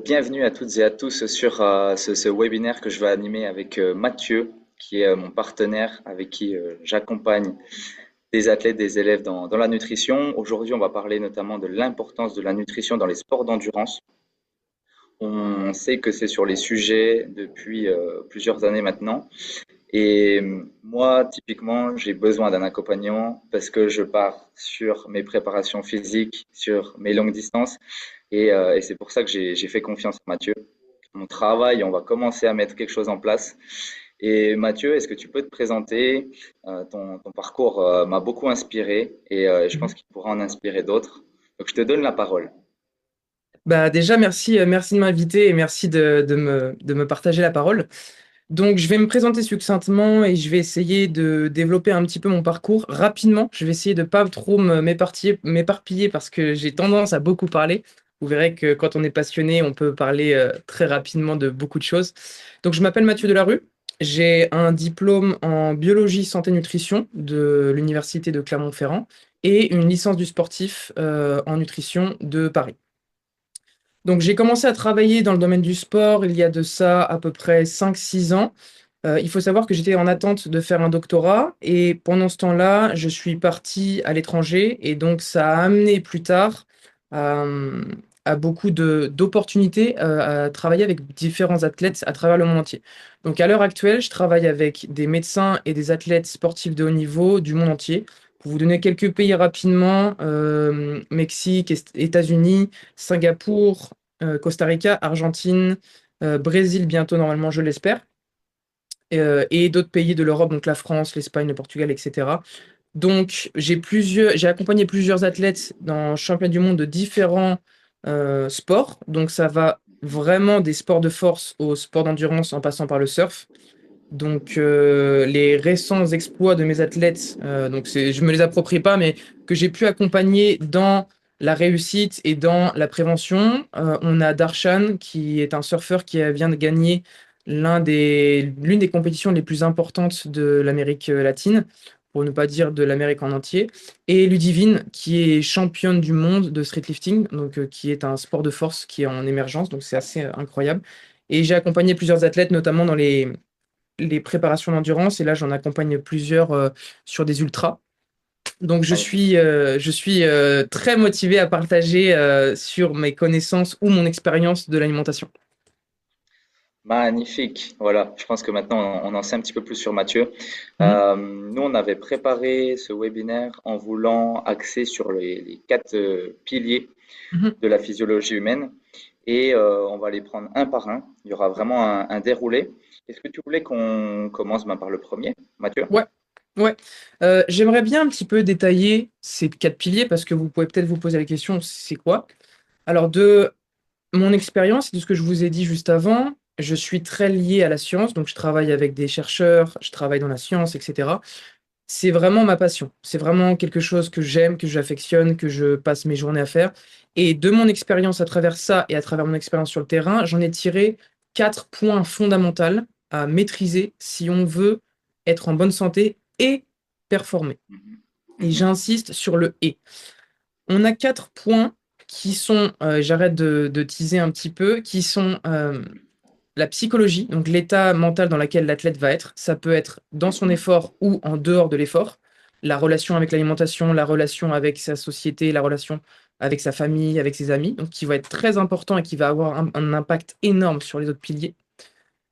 Bienvenue à toutes et à tous sur ce webinaire que je vais animer avec Mathieu, qui est mon partenaire avec qui j'accompagne des athlètes, des élèves dans la nutrition. Aujourd'hui, on va parler notamment de l'importance de la nutrition dans les sports d'endurance. On sait que c'est sur les sujets depuis plusieurs années maintenant. Et moi, typiquement, j'ai besoin d'un accompagnant parce que je pars sur mes préparations physiques, sur mes longues distances. Et c'est pour ça que j'ai fait confiance à Mathieu. On travaille, on va commencer à mettre quelque chose en place. Et Mathieu, est-ce que tu peux te présenter? Ton parcours m'a beaucoup inspiré et je pense Mhm. qu'il pourra en inspirer d'autres. Donc je te donne la parole. Bah déjà, merci de m'inviter et merci de me partager la parole. Donc, je vais me présenter succinctement et je vais essayer de développer un petit peu mon parcours rapidement. Je vais essayer de pas trop m'éparpiller parce que j'ai tendance à beaucoup parler. Vous verrez que quand on est passionné, on peut parler très rapidement de beaucoup de choses. Donc, je m'appelle Mathieu Delarue. J'ai un diplôme en biologie santé nutrition de l'université de Clermont-Ferrand et une licence du sportif en nutrition de Paris. Donc, j'ai commencé à travailler dans le domaine du sport il y a de ça à peu près 5 6 ans. Il faut savoir que j'étais en attente de faire un doctorat et pendant ce temps-là, je suis parti à l'étranger et donc ça a amené plus tard à, à beaucoup d'opportunités à travailler avec différents athlètes à travers le monde entier. Donc, à l'heure actuelle, je travaille avec des médecins et des athlètes sportifs de haut niveau du monde entier. Pour vous donner quelques pays rapidement, Mexique, États-Unis, Singapour, Costa Rica, Argentine, Brésil bientôt normalement, je l'espère, et d'autres pays de l'Europe, donc la France, l'Espagne, le Portugal, etc. Donc j'ai accompagné plusieurs athlètes dans le championnat du monde de différents sports. Donc ça va vraiment des sports de force aux sports d'endurance en passant par le surf. Donc les récents exploits de mes athlètes, je me les approprie pas, mais que j'ai pu accompagner dans la réussite et dans la prévention. On a Darshan qui est un surfeur qui vient de gagner l'une des compétitions les plus importantes de l'Amérique latine, pour ne pas dire de l'Amérique en entier, et Ludivine qui est championne du monde de streetlifting, qui est un sport de force qui est en émergence, donc c'est assez incroyable. Et j'ai accompagné plusieurs athlètes, notamment dans les préparations d'endurance et là j'en accompagne plusieurs sur des ultras. Donc Magnifique. je suis très motivé à partager sur mes connaissances ou mon expérience de l'alimentation. Magnifique. Voilà, je pense que maintenant on en sait un petit peu plus sur Mathieu. Mhm, Nous, on avait préparé ce webinaire en voulant axer sur les quatre piliers mhm. de la physiologie humaine et on va les prendre un par un. Il y aura vraiment un déroulé. Est-ce que tu voulais qu'on commence par le premier, Mathieu? Ouais, ouais. J'aimerais bien un petit peu détailler ces 4 piliers parce que vous pouvez peut-être vous poser la question, c'est quoi? Alors de mon expérience et de ce que je vous ai dit juste avant, je suis très lié à la science, donc je travaille avec des chercheurs, je travaille dans la science, etc. C'est vraiment ma passion. C'est vraiment quelque chose que j'aime, que j'affectionne, que je passe mes journées à faire. Et de mon expérience à travers ça et à travers mon expérience sur le terrain, j'en ai tiré 4 points fondamentaux à maîtriser si on veut être en bonne santé et performer. Mhm. Et Mhm. j'insiste sur le et. On a 4 points qui sont, j'arrête de teaser un petit peu, qui sont la psychologie, donc l'état mental dans lequel l'athlète va être. Ça peut être dans son Mhm. effort ou en dehors de l'effort. La relation avec l'alimentation, la relation avec sa société, la relation avec sa famille, avec ses amis, donc qui va être très important et qui va avoir un impact énorme sur les autres piliers.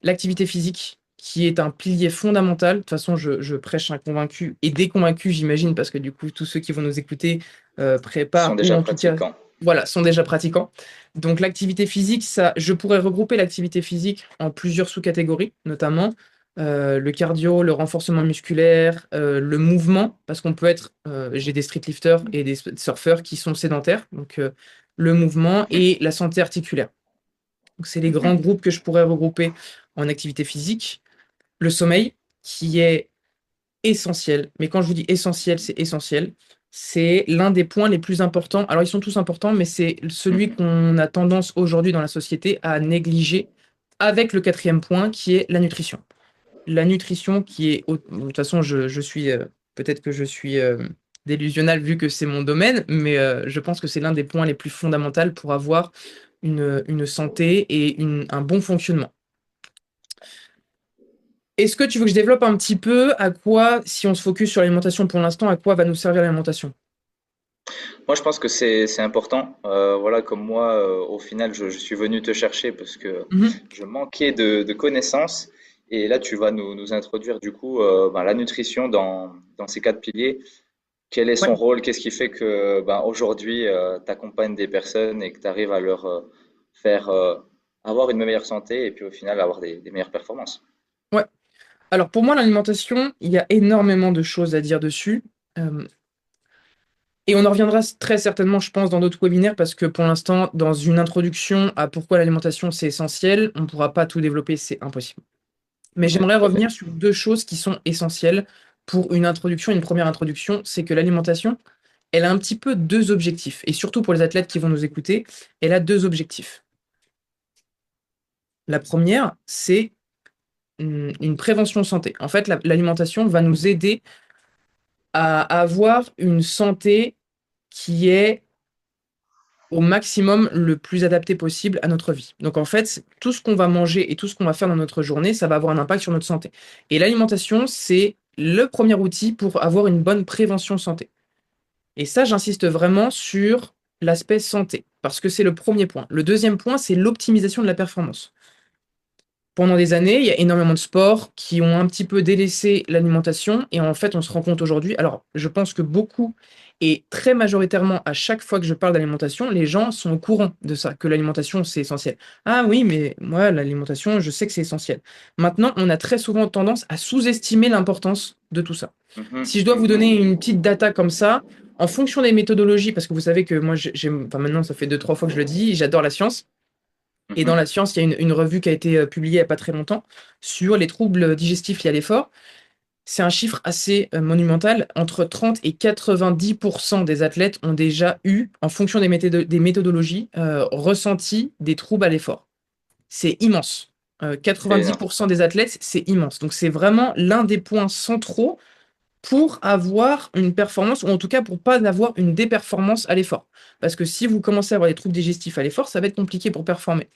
L'activité physique, qui est un pilier fondamental. De toute façon, je prêche un convaincu et des convaincus, j'imagine, parce que du coup, tous ceux qui vont nous écouter Sont préparent ou déjà en tout cas, pratiquants. voilà, sont déjà pratiquants. Donc, l'activité physique, ça, je pourrais regrouper l'activité physique en plusieurs sous-catégories, notamment le cardio, le renforcement musculaire, le mouvement, parce qu'on peut être, j'ai des streetlifters et des surfeurs qui sont sédentaires, donc le mouvement Mhm. et la santé articulaire. Donc, c'est les grands Mhm. groupes que je pourrais regrouper en activité physique. Le sommeil, qui est essentiel. Mais quand je vous dis essentiel, c'est essentiel. C'est l'un des points les plus importants. Alors, ils sont tous importants, mais c'est celui Mhm. qu'on a tendance aujourd'hui dans la société à négliger avec le quatrième point, qui est la nutrition. La nutrition qui est... De toute façon, je suis... peut-être que je suis délusionnal vu que c'est mon domaine, mais je pense que c'est l'un des points les plus fondamentaux pour avoir une santé et un bon fonctionnement. Est-ce que tu veux que je développe un petit peu à quoi, si on se focus sur l'alimentation pour l'instant, à quoi va nous servir l'alimentation? Moi, je pense que c'est important. Voilà, comme moi, au final, je suis venu te chercher parce que Mhm. je manquais de connaissances. Et là, tu vas nous introduire du coup ben, la nutrition dans ces quatre piliers. Quel est Ouais. son rôle? Qu'est-ce qui fait que ben, aujourd'hui, tu accompagnes des personnes et que tu arrives à leur faire avoir une meilleure santé et puis au final avoir des meilleures performances? Ouais. Alors pour moi, l'alimentation, il y a énormément de choses à dire dessus. Euh, et on en reviendra très certainement, je pense, dans d'autres webinaires, parce que pour l'instant, dans une introduction à pourquoi l'alimentation c'est essentiel, on ne pourra pas tout développer, c'est impossible. Mais Oui, j'aimerais tout à fait. revenir sur deux choses qui sont essentielles pour une introduction, une première introduction, c'est que l'alimentation, elle a un petit peu deux objectifs. Et surtout pour les athlètes qui vont nous écouter, elle a deux objectifs. La première, c'est une prévention santé. En fait, l'alimentation va nous aider à avoir une santé qui est au maximum le plus adapté possible à notre vie. Donc en fait, tout ce qu'on va manger et tout ce qu'on va faire dans notre journée, ça va avoir un impact sur notre santé. Et l'alimentation, c'est le premier outil pour avoir une bonne prévention santé. Et ça, j'insiste vraiment sur l'aspect santé, parce que c'est le premier point. Le deuxième point, c'est l'optimisation de la performance. Pendant des années, il y a énormément de sports qui ont un petit peu délaissé l'alimentation et en fait, on se rend compte aujourd'hui, alors je pense que beaucoup et très majoritairement à chaque fois que je parle d'alimentation, les gens sont au courant de ça, que l'alimentation c'est essentiel. Ah oui, mais moi, l'alimentation, je sais que c'est essentiel. Maintenant, on a très souvent tendance à sous-estimer l'importance de tout ça. Mhm, Si je dois vous donner mhm, une petite data comme ça, en fonction des méthodologies, parce que vous savez que moi, enfin maintenant, ça fait deux, trois fois que je le dis, j'adore la science. Et dans mhm. la science, il y a une revue qui a été publiée il n'y a pas très longtemps sur les troubles digestifs liés à l'effort. C'est un chiffre assez monumental. Entre 30 et 90% des athlètes ont déjà eu, en fonction des méthodologies, ressenti des troubles à l'effort. C'est immense. C'est énorme. 90% des athlètes, c'est immense. Donc c'est vraiment l'un des points centraux pour avoir une performance, ou en tout cas pour pas avoir une déperformance à l'effort. Parce que si vous commencez à avoir des troubles digestifs à l'effort, ça va être compliqué pour performer.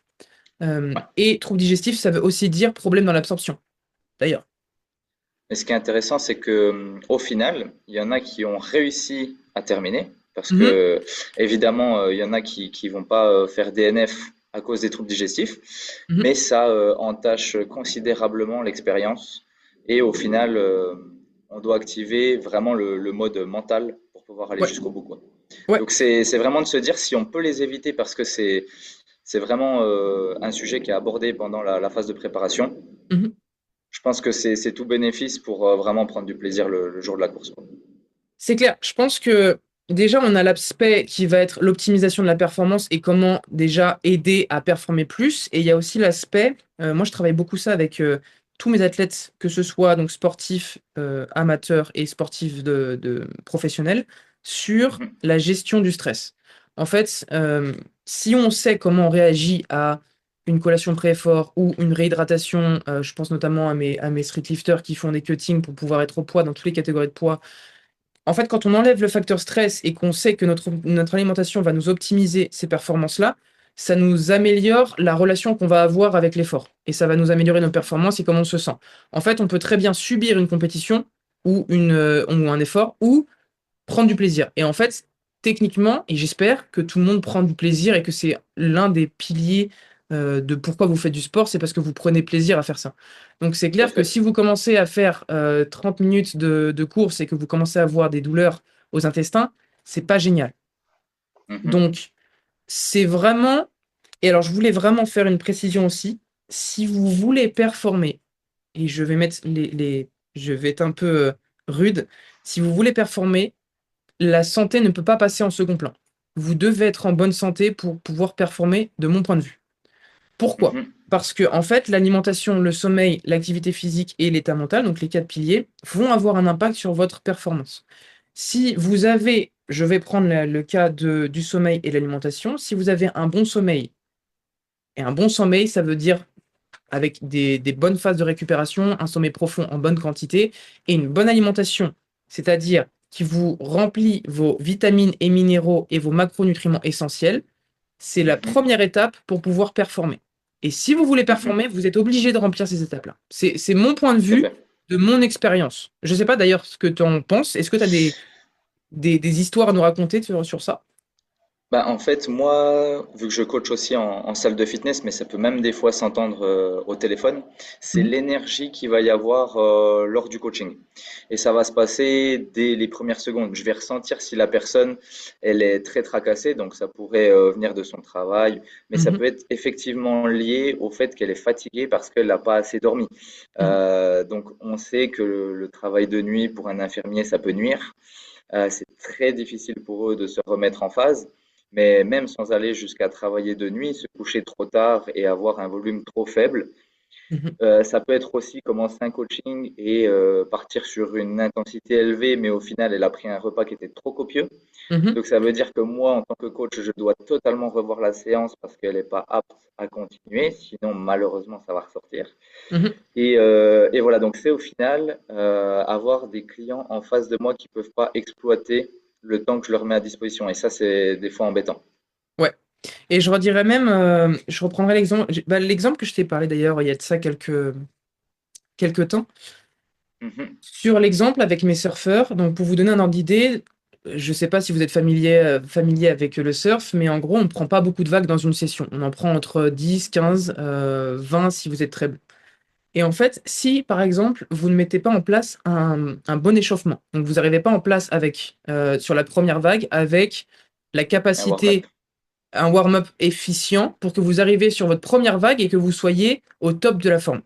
Ouais. Et trouble digestif, ça veut aussi dire problème dans l'absorption, d'ailleurs. Mais ce qui est intéressant, c'est que au final, il y en a qui ont réussi à terminer, parce Mhm, que évidemment, il y en a qui vont pas faire DNF à cause des troubles digestifs, mhm. mais ça entache considérablement l'expérience. Et au final, on doit activer vraiment le mode mental pour pouvoir aller Ouais, jusqu'au bout, quoi. ouais. Donc c'est vraiment de se dire si on peut les éviter, parce que c'est vraiment un sujet qui est abordé pendant la phase de préparation. Mhm. Je pense que c'est tout bénéfice pour vraiment prendre du plaisir le jour de la course, quoi. C'est clair. Je pense que déjà, on a l'aspect qui va être l'optimisation de la performance et comment déjà aider à performer plus. Et il y a aussi l'aspect, moi je travaille beaucoup ça avec tous mes athlètes, que ce soit donc sportifs, amateurs et sportifs de professionnels, sur Mhm, la gestion du stress. En fait, si on sait comment on réagit à une collation pré-effort ou une réhydratation, je pense notamment à mes streetlifters qui font des cuttings pour pouvoir être au poids dans toutes les catégories de poids. En fait, quand on enlève le facteur stress et qu'on sait que notre alimentation va nous optimiser ces performances-là, ça nous améliore la relation qu'on va avoir avec l'effort. Et ça va nous améliorer nos performances et comment on se sent. En fait, on peut très bien subir une compétition ou un effort ou prendre du plaisir. Et en fait, techniquement, et j'espère que tout le monde prend du plaisir et que c'est l'un des piliers de pourquoi vous faites du sport, c'est parce que vous prenez plaisir à faire ça. Donc c'est tout à clair que fait. si vous commencez à faire 30 minutes de course et que vous commencez à avoir des douleurs aux intestins, c'est pas génial. Mhm, Donc c'est vraiment, et alors je voulais vraiment faire une précision aussi, si vous voulez performer, et je vais mettre je vais être un peu rude, si vous voulez performer, la santé ne peut pas passer en second plan. Vous devez être en bonne santé pour pouvoir performer de mon point de vue. Pourquoi? mhm, Parce que, en fait, l'alimentation, le sommeil, l'activité physique et l'état mental, donc les quatre piliers, vont avoir un impact sur votre performance. Si vous avez, je vais prendre le cas du sommeil et de l'alimentation, si vous avez un bon sommeil, et un bon sommeil, ça veut dire avec des bonnes phases de récupération, un sommeil profond en bonne quantité et une bonne alimentation, c'est-à-dire qui vous remplit vos vitamines et minéraux et vos macronutriments essentiels, c'est la Mhm. première étape pour pouvoir performer. Et si vous voulez Mhm. performer, vous êtes obligé de remplir ces étapes-là. C'est mon point de Tout à vue, fait. de mon expérience. Je ne sais pas d'ailleurs ce que tu en penses. Est-ce que tu as des histoires à nous raconter sur ça? Bah, en fait, moi, vu que je coach aussi en salle de fitness, mais ça peut même des fois s'entendre au téléphone, c'est Mhm, l'énergie qu'il va y avoir lors du coaching. Et ça va se passer dès les premières secondes. Je vais ressentir si la personne, elle est très tracassée, donc ça pourrait venir de son travail, mais ça mhm, peut être effectivement lié au fait qu'elle est fatiguée parce qu'elle n'a pas assez dormi. mhm, Donc, on sait que le travail de nuit pour un infirmier, ça peut nuire. C'est très difficile pour eux de se remettre en phase. Mais même sans aller jusqu'à travailler de nuit, se coucher trop tard et avoir un volume trop faible, mhm, ça peut être aussi commencer un coaching et partir sur une intensité élevée, mais au final, elle a pris un repas qui était trop copieux. mhm, Donc ça veut dire que moi, en tant que coach, je dois totalement revoir la séance parce qu'elle n'est pas apte à continuer. Sinon, malheureusement, ça va ressortir. mhm. Et voilà, donc c'est au final avoir des clients en face de moi qui ne peuvent pas exploiter le temps que je leur mets à disposition. Et ça, c'est des fois embêtant. Ouais. Et je redirais même, je reprendrai l'exemple, l'exemple que je t'ai parlé d'ailleurs il y a de ça quelques temps, Mhm. sur l'exemple avec mes surfeurs. Donc, pour vous donner un ordre d'idée, je ne sais pas si vous êtes familier avec le surf, mais en gros, on ne prend pas beaucoup de vagues dans une session. On en prend entre 10, 15, 20 si vous êtes très bon. Et en fait, si par exemple, vous ne mettez pas en place un bon échauffement, donc vous n'arrivez pas en place avec, sur la première vague avec la Un warm-up. capacité, un warm-up efficient pour que vous arriviez sur votre première vague et que vous soyez au top de la forme.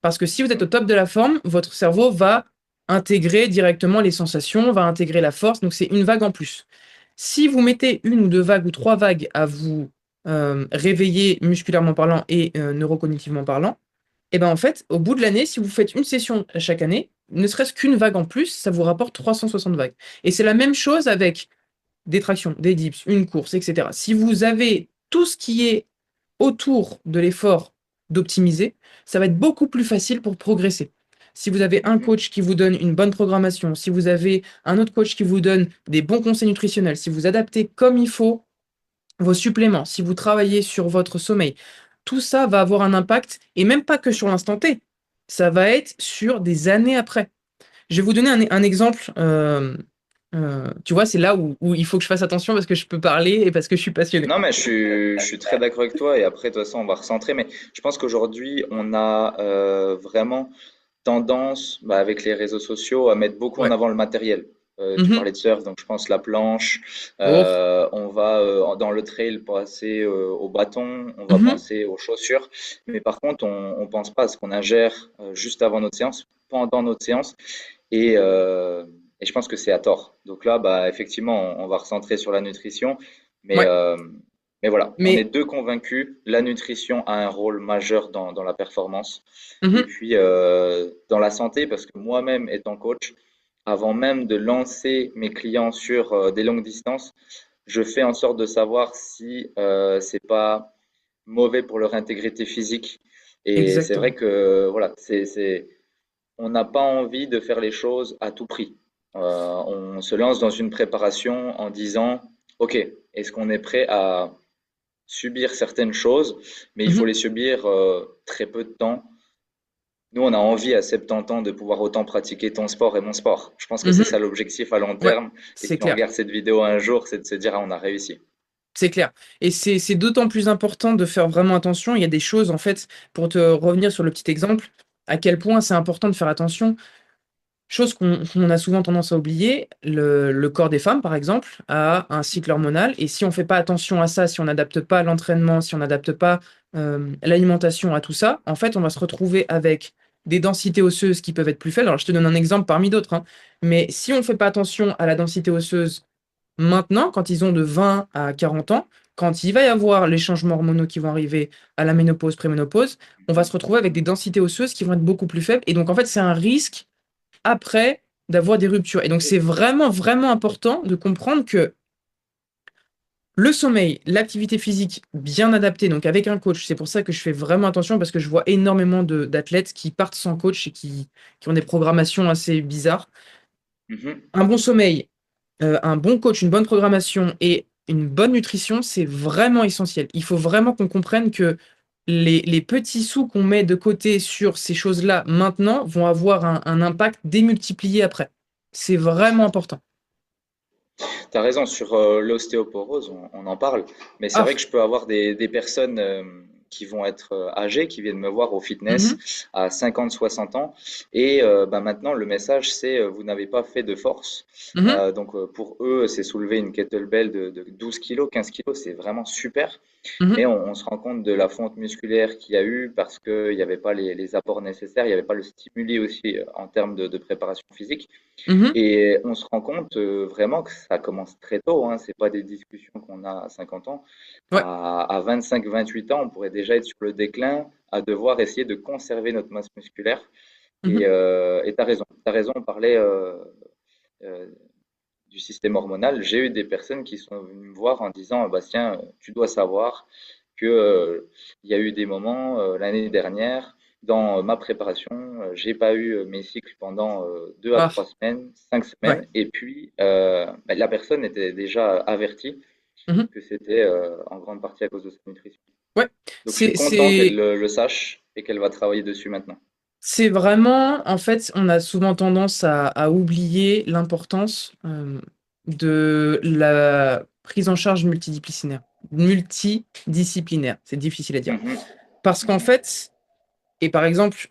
Parce que si vous êtes au Mhm. top de la forme, votre cerveau va intégrer directement les sensations, va intégrer la force, donc c'est une vague en plus. Si vous mettez une ou deux vagues ou trois vagues à vous réveiller musculairement parlant et neurocognitivement parlant, et ben en fait, au bout de l'année, si vous faites une session chaque année, ne serait-ce qu'une vague en plus, ça vous rapporte 360 vagues. Et c'est la même chose avec des tractions, des dips, une course, etc. Si vous avez tout ce qui est autour de l'effort d'optimiser, ça va être beaucoup plus facile pour progresser. Si vous avez un Mhm. coach qui vous donne une bonne programmation, si vous avez un autre coach qui vous donne des bons conseils nutritionnels, si vous adaptez comme il faut vos suppléments, si vous travaillez sur votre sommeil, tout ça va avoir un impact, et même pas que sur l'instant T, ça va être sur des années après. Je vais vous donner un exemple. Tu vois, c'est là où il faut que je fasse attention parce que je peux parler et parce que je suis passionné. Non, mais je suis très d'accord avec toi. Et après, de toute façon, on va recentrer. Mais je pense qu'aujourd'hui, on a vraiment tendance, bah, avec les réseaux sociaux, à mettre beaucoup en Ouais. avant le matériel. Tu Mhm. parlais de surf, donc je pense la planche. Oh. On va dans le trail penser au bâton, on va Mhm. penser aux chaussures. Mais par contre, on pense pas à ce qu'on ingère juste avant notre séance, pendant notre séance. Et, euh, et je pense que c'est à tort. Donc là, bah, effectivement, on va recentrer sur la nutrition. Mais, Ouais. euh, mais voilà, on est Mais deux convaincus. La nutrition a un rôle majeur dans la performance. Et mhm. puis, dans la santé, parce que moi-même, étant coach, avant même de lancer mes clients sur des longues distances, je fais en sorte de savoir si c'est pas mauvais pour leur intégrité physique. Et c'est vrai Exactement. que voilà, on n'a pas envie de faire les choses à tout prix. On se lance dans une préparation en disant, OK, est-ce qu'on est prêt à subir certaines choses, mais il faut Mhm. les subir très peu de temps. Nous, on a envie à 70 ans de pouvoir autant pratiquer ton sport et mon sport. Je pense que c'est Mhm. ça l'objectif à long Ouais. terme. Et C'est si on clair. regarde cette vidéo un jour, c'est de se dire, ah, on a réussi. C'est clair. Et c'est d'autant plus important de faire vraiment attention. Il y a des choses, en fait, pour te revenir sur le petit exemple, à quel point c'est important de faire attention. Chose qu'on a souvent tendance à oublier, le corps des femmes, par exemple, a un cycle hormonal. Et si on ne fait pas attention à ça, si on n'adapte pas l'entraînement, si on n'adapte pas l'alimentation à tout ça, en fait, on va se retrouver avec des densités osseuses qui peuvent être plus faibles. Alors, je te donne un exemple parmi d'autres, hein. Mais si on ne fait pas attention à la densité osseuse maintenant, quand ils ont de 20 à 40 ans, quand il va y avoir les changements hormonaux qui vont arriver à la ménopause, préménopause, on va se retrouver avec des densités osseuses qui vont être beaucoup plus faibles. Et donc, en fait, c'est un risque après d'avoir des ruptures. Et donc, c'est vraiment, vraiment important de comprendre que le sommeil, l'activité physique bien adaptée, donc avec un coach, c'est pour ça que je fais vraiment attention parce que je vois énormément d'athlètes qui partent sans coach et qui ont des programmations assez bizarres. Mhm. Un bon sommeil, un bon coach, une bonne programmation et une bonne nutrition, c'est vraiment essentiel. Il faut vraiment qu'on comprenne que les petits sous qu'on met de côté sur ces choses-là maintenant vont avoir un impact démultiplié après. C'est vraiment important. Tu as raison, sur l'ostéoporose, on en parle, mais c'est vrai Ah, que je peux avoir des personnes qui vont être âgées, qui viennent me voir au fitness mhm, à 50, 60 ans, et bah, maintenant le message c'est vous n'avez pas fait de force. mhm, Donc pour eux, c'est soulever une kettlebell de 12 kilos, 15 kilos, c'est vraiment super. mhm, Mais on se rend compte de la fonte musculaire qu'il y a eu parce qu'il n'y avait pas les apports nécessaires, il n'y avait pas le stimuli aussi en termes de préparation physique. mhm. Et on se rend compte vraiment que ça commence très tôt, hein. C'est pas des discussions qu'on a à 50 ans. Ouais. À 25, 28 ans, on pourrait déjà être sur le déclin, à devoir essayer de conserver notre masse musculaire. Mhm. Et tu as raison, on parlait euh, du système hormonal. J'ai eu des personnes qui sont venues me voir en disant, Bastien, tu dois savoir que, il y a eu des moments l'année dernière dans ma préparation, j'ai pas eu mes cycles pendant 2 à 3 Ah, semaines, 5 semaines, ouais. et puis la personne était déjà avertie Mhm. que c'était en grande partie à cause de sa nutrition. Ouais. Donc je suis C'est, content qu'elle c'est, le sache et qu'elle va travailler dessus maintenant. c'est vraiment, en fait, on a souvent tendance à oublier l'importance de la prise en charge multidisciplinaire. C'est difficile à dire. Mhm, Parce qu'en mhm, fait, et par exemple,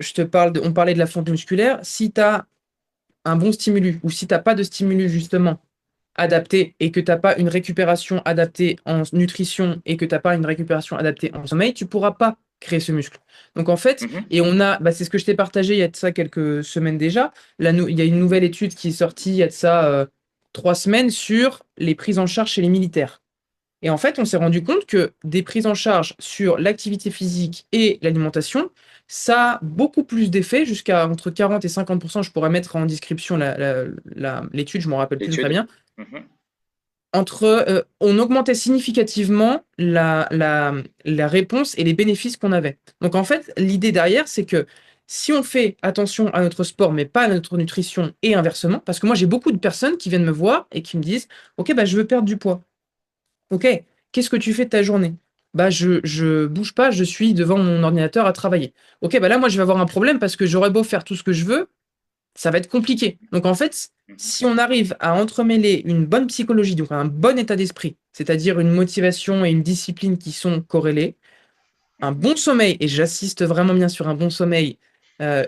on parlait de la fonte musculaire, si tu as un bon stimulus ou si tu n'as pas de stimulus justement adapté et que tu n'as pas une récupération adaptée en nutrition et que tu n'as pas une récupération adaptée en sommeil, tu ne pourras pas créer ce muscle. Donc en fait, mhm, et on a, bah, c'est ce que je t'ai partagé il y a de ça quelques semaines déjà, il y a une nouvelle étude qui est sortie il y a de ça 3 semaines sur les prises en charge chez les militaires. Et en fait, on s'est rendu compte que des prises en charge sur l'activité physique et l'alimentation, ça a beaucoup plus d'effets, jusqu'à entre 40 et 50%. Je pourrais mettre en description l'étude, je ne m'en rappelle plus très l'étude. bien. Mhm, On augmentait significativement la réponse et les bénéfices qu'on avait. Donc en fait, l'idée derrière, c'est que si on fait attention à notre sport, mais pas à notre nutrition et inversement, parce que moi j'ai beaucoup de personnes qui viennent me voir et qui me disent, OK, bah, je veux perdre du poids. Ok, qu'est-ce que tu fais de ta journée? Bah, je bouge pas, je suis devant mon ordinateur à travailler. Ok, bah là, moi, je vais avoir un problème parce que j'aurais beau faire tout ce que je veux, ça va être compliqué. Donc, en fait, mhm, si on arrive à entremêler une bonne psychologie, donc un bon état d'esprit, c'est-à-dire une motivation et une discipline qui sont corrélées, un mhm. bon sommeil, et j'assiste vraiment bien sur un bon sommeil,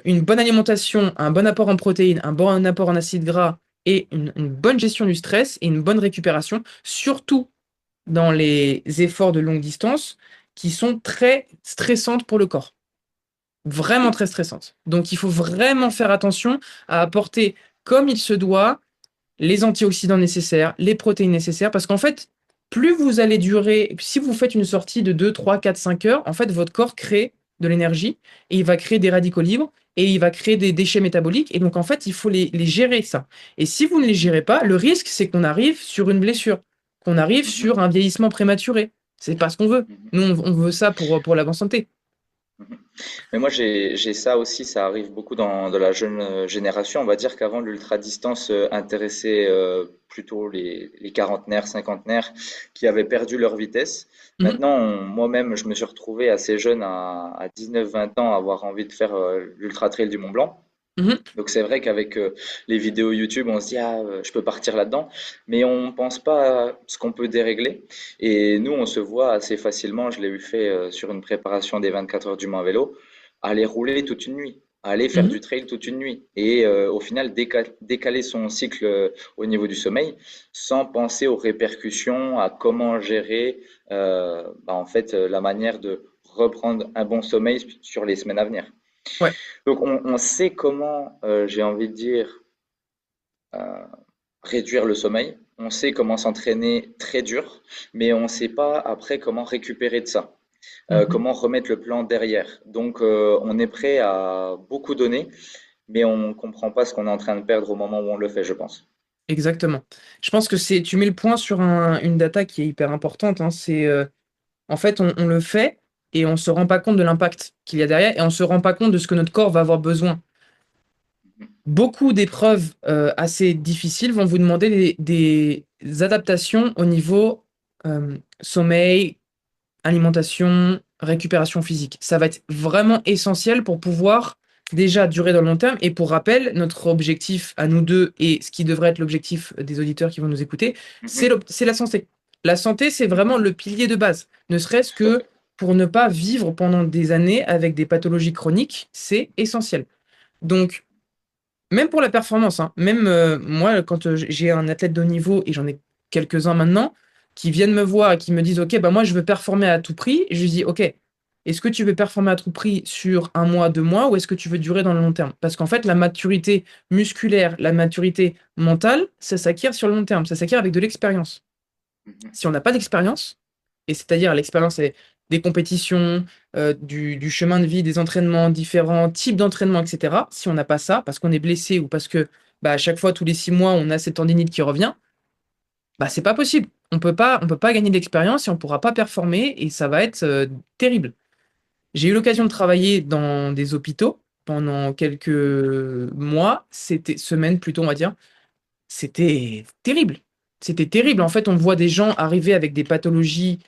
une bonne alimentation, un bon apport en protéines, un bon apport en acides gras et une bonne gestion du stress et une bonne récupération, surtout dans les efforts de longue distance qui sont très stressantes pour le corps. Vraiment très stressantes. Donc il faut vraiment faire attention à apporter comme il se doit les antioxydants nécessaires, les protéines nécessaires, parce qu'en fait, plus vous allez durer, si vous faites une sortie de 2, 3, 4, 5 heures, en fait, votre corps crée de l'énergie et il va créer des radicaux libres et il va créer des déchets métaboliques. Et donc, en fait, il faut les gérer, ça. Et si vous ne les gérez pas, le risque, c'est qu'on arrive sur une blessure, qu'on arrive Mhm, sur un vieillissement prématuré. C'est pas ce qu'on veut. mhm, Nous, on veut ça pour la bonne santé. mhm. Mais moi, j'ai ça aussi, ça arrive beaucoup dans la jeune génération. On va dire qu'avant, l'ultra-distance intéressait plutôt les quarantenaires, cinquantenaires qui avaient perdu leur vitesse. Mhm, Maintenant, moi-même, je me suis retrouvé assez jeune à 19-20 ans à avoir envie de faire l'ultra-trail du Mont Blanc. mhm, Donc c'est vrai qu'avec les vidéos YouTube, on se dit ah je peux partir là-dedans, mais on pense pas à ce qu'on peut dérégler. Et nous, on se voit assez facilement. Je l'ai eu fait sur une préparation des 24 heures du Mans vélo, aller rouler toute une nuit, aller faire mhm. du trail toute une nuit, et au final décaler son cycle au niveau du sommeil, sans penser aux répercussions, à comment gérer en fait la manière de reprendre un bon sommeil sur les semaines à venir. Ouais. Donc on sait comment, j'ai envie de dire, euh, réduire le sommeil. On sait comment s'entraîner très dur, mais on ne sait pas après comment récupérer de ça, Mhm. comment remettre le plan derrière. Donc on est prêt à beaucoup donner, mais on ne comprend pas ce qu'on est en train de perdre au moment où on le fait, je pense. Exactement. Je pense que tu mets le point sur une data qui est hyper importante, hein. En fait, on le fait et on se rend pas compte de l'impact qu'il y a derrière et on se rend pas compte de ce que notre corps va avoir besoin. Beaucoup d'épreuves assez difficiles vont vous demander des adaptations au niveau sommeil, alimentation, récupération physique. Ça va être vraiment essentiel pour pouvoir déjà durer dans le long terme. Et pour rappel, notre objectif à nous deux et ce qui devrait être l'objectif des auditeurs qui vont nous écouter, Mhm. c'est la santé. La santé, c'est vraiment Mhm. le pilier de base. Ne serait-ce Tout à que fait. pour ne pas vivre pendant des années avec des pathologies chroniques, c'est essentiel. Donc, même pour la performance, hein, même moi, quand j'ai un athlète de haut niveau, et j'en ai quelques-uns maintenant, qui viennent me voir et qui me disent, OK, bah moi, je veux performer à tout prix, je lui dis, OK, est-ce que tu veux performer à tout prix sur un mois, 2 mois, ou est-ce que tu veux durer dans le long terme? Parce qu'en fait, la maturité musculaire, la maturité mentale, ça s'acquiert sur le long terme, ça s'acquiert avec de l'expérience. Mhm. Si on n'a pas d'expérience, et c'est-à-dire l'expérience c'est des compétitions, du chemin de vie, des entraînements, différents types d'entraînements, etc. Si on n'a pas ça, parce qu'on est blessé ou parce que bah, à chaque fois, tous les 6 mois, on a cette tendinite qui revient, bah, c'est pas possible. On peut pas gagner de l'expérience et on pourra pas performer et ça va être terrible. J'ai eu l'occasion de travailler dans des hôpitaux pendant quelques mois, c'était semaines plutôt, on va dire. C'était terrible. C'était terrible. En fait, on voit des gens arriver avec des pathologies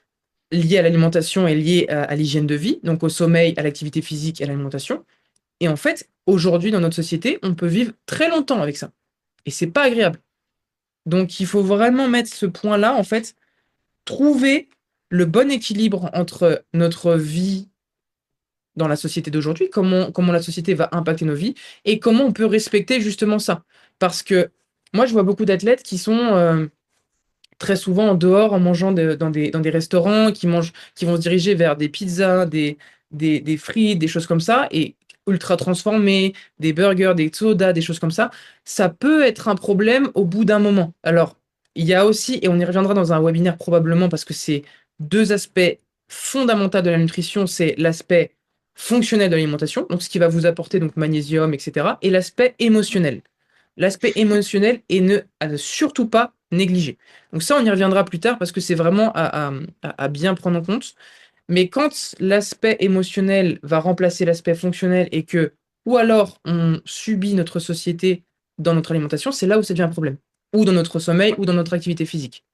liées à l'alimentation et liées à l'hygiène de vie, donc au sommeil, à l'activité physique et à l'alimentation. Et en fait, aujourd'hui, dans notre société, on peut vivre très longtemps avec ça. Et c'est pas agréable. Donc, il faut vraiment mettre ce point-là, en fait, trouver le bon équilibre entre notre vie dans la société d'aujourd'hui, comment la société va impacter nos vies et comment on peut respecter justement ça. Parce que moi, je vois beaucoup d'athlètes qui sont très souvent en dehors en mangeant dans des restaurants, qui vont se diriger vers des pizzas, des frites, des choses comme ça, et ultra transformés, des burgers, des sodas, des choses comme ça peut être un problème au bout d'un moment. Alors, il y a aussi, et on y reviendra dans un webinaire probablement parce que c'est deux aspects fondamentaux de la nutrition, c'est l'aspect fonctionnel de l'alimentation, donc ce qui va vous apporter donc magnésium, etc., et l'aspect émotionnel. L'aspect émotionnel est à ne surtout pas négliger. Donc ça, on y reviendra plus tard parce que c'est vraiment à bien prendre en compte. Mais quand l'aspect émotionnel va remplacer l'aspect fonctionnel et que, ou alors on subit notre société dans notre alimentation, c'est là où ça devient un problème. Ou dans notre sommeil, ou dans notre activité physique.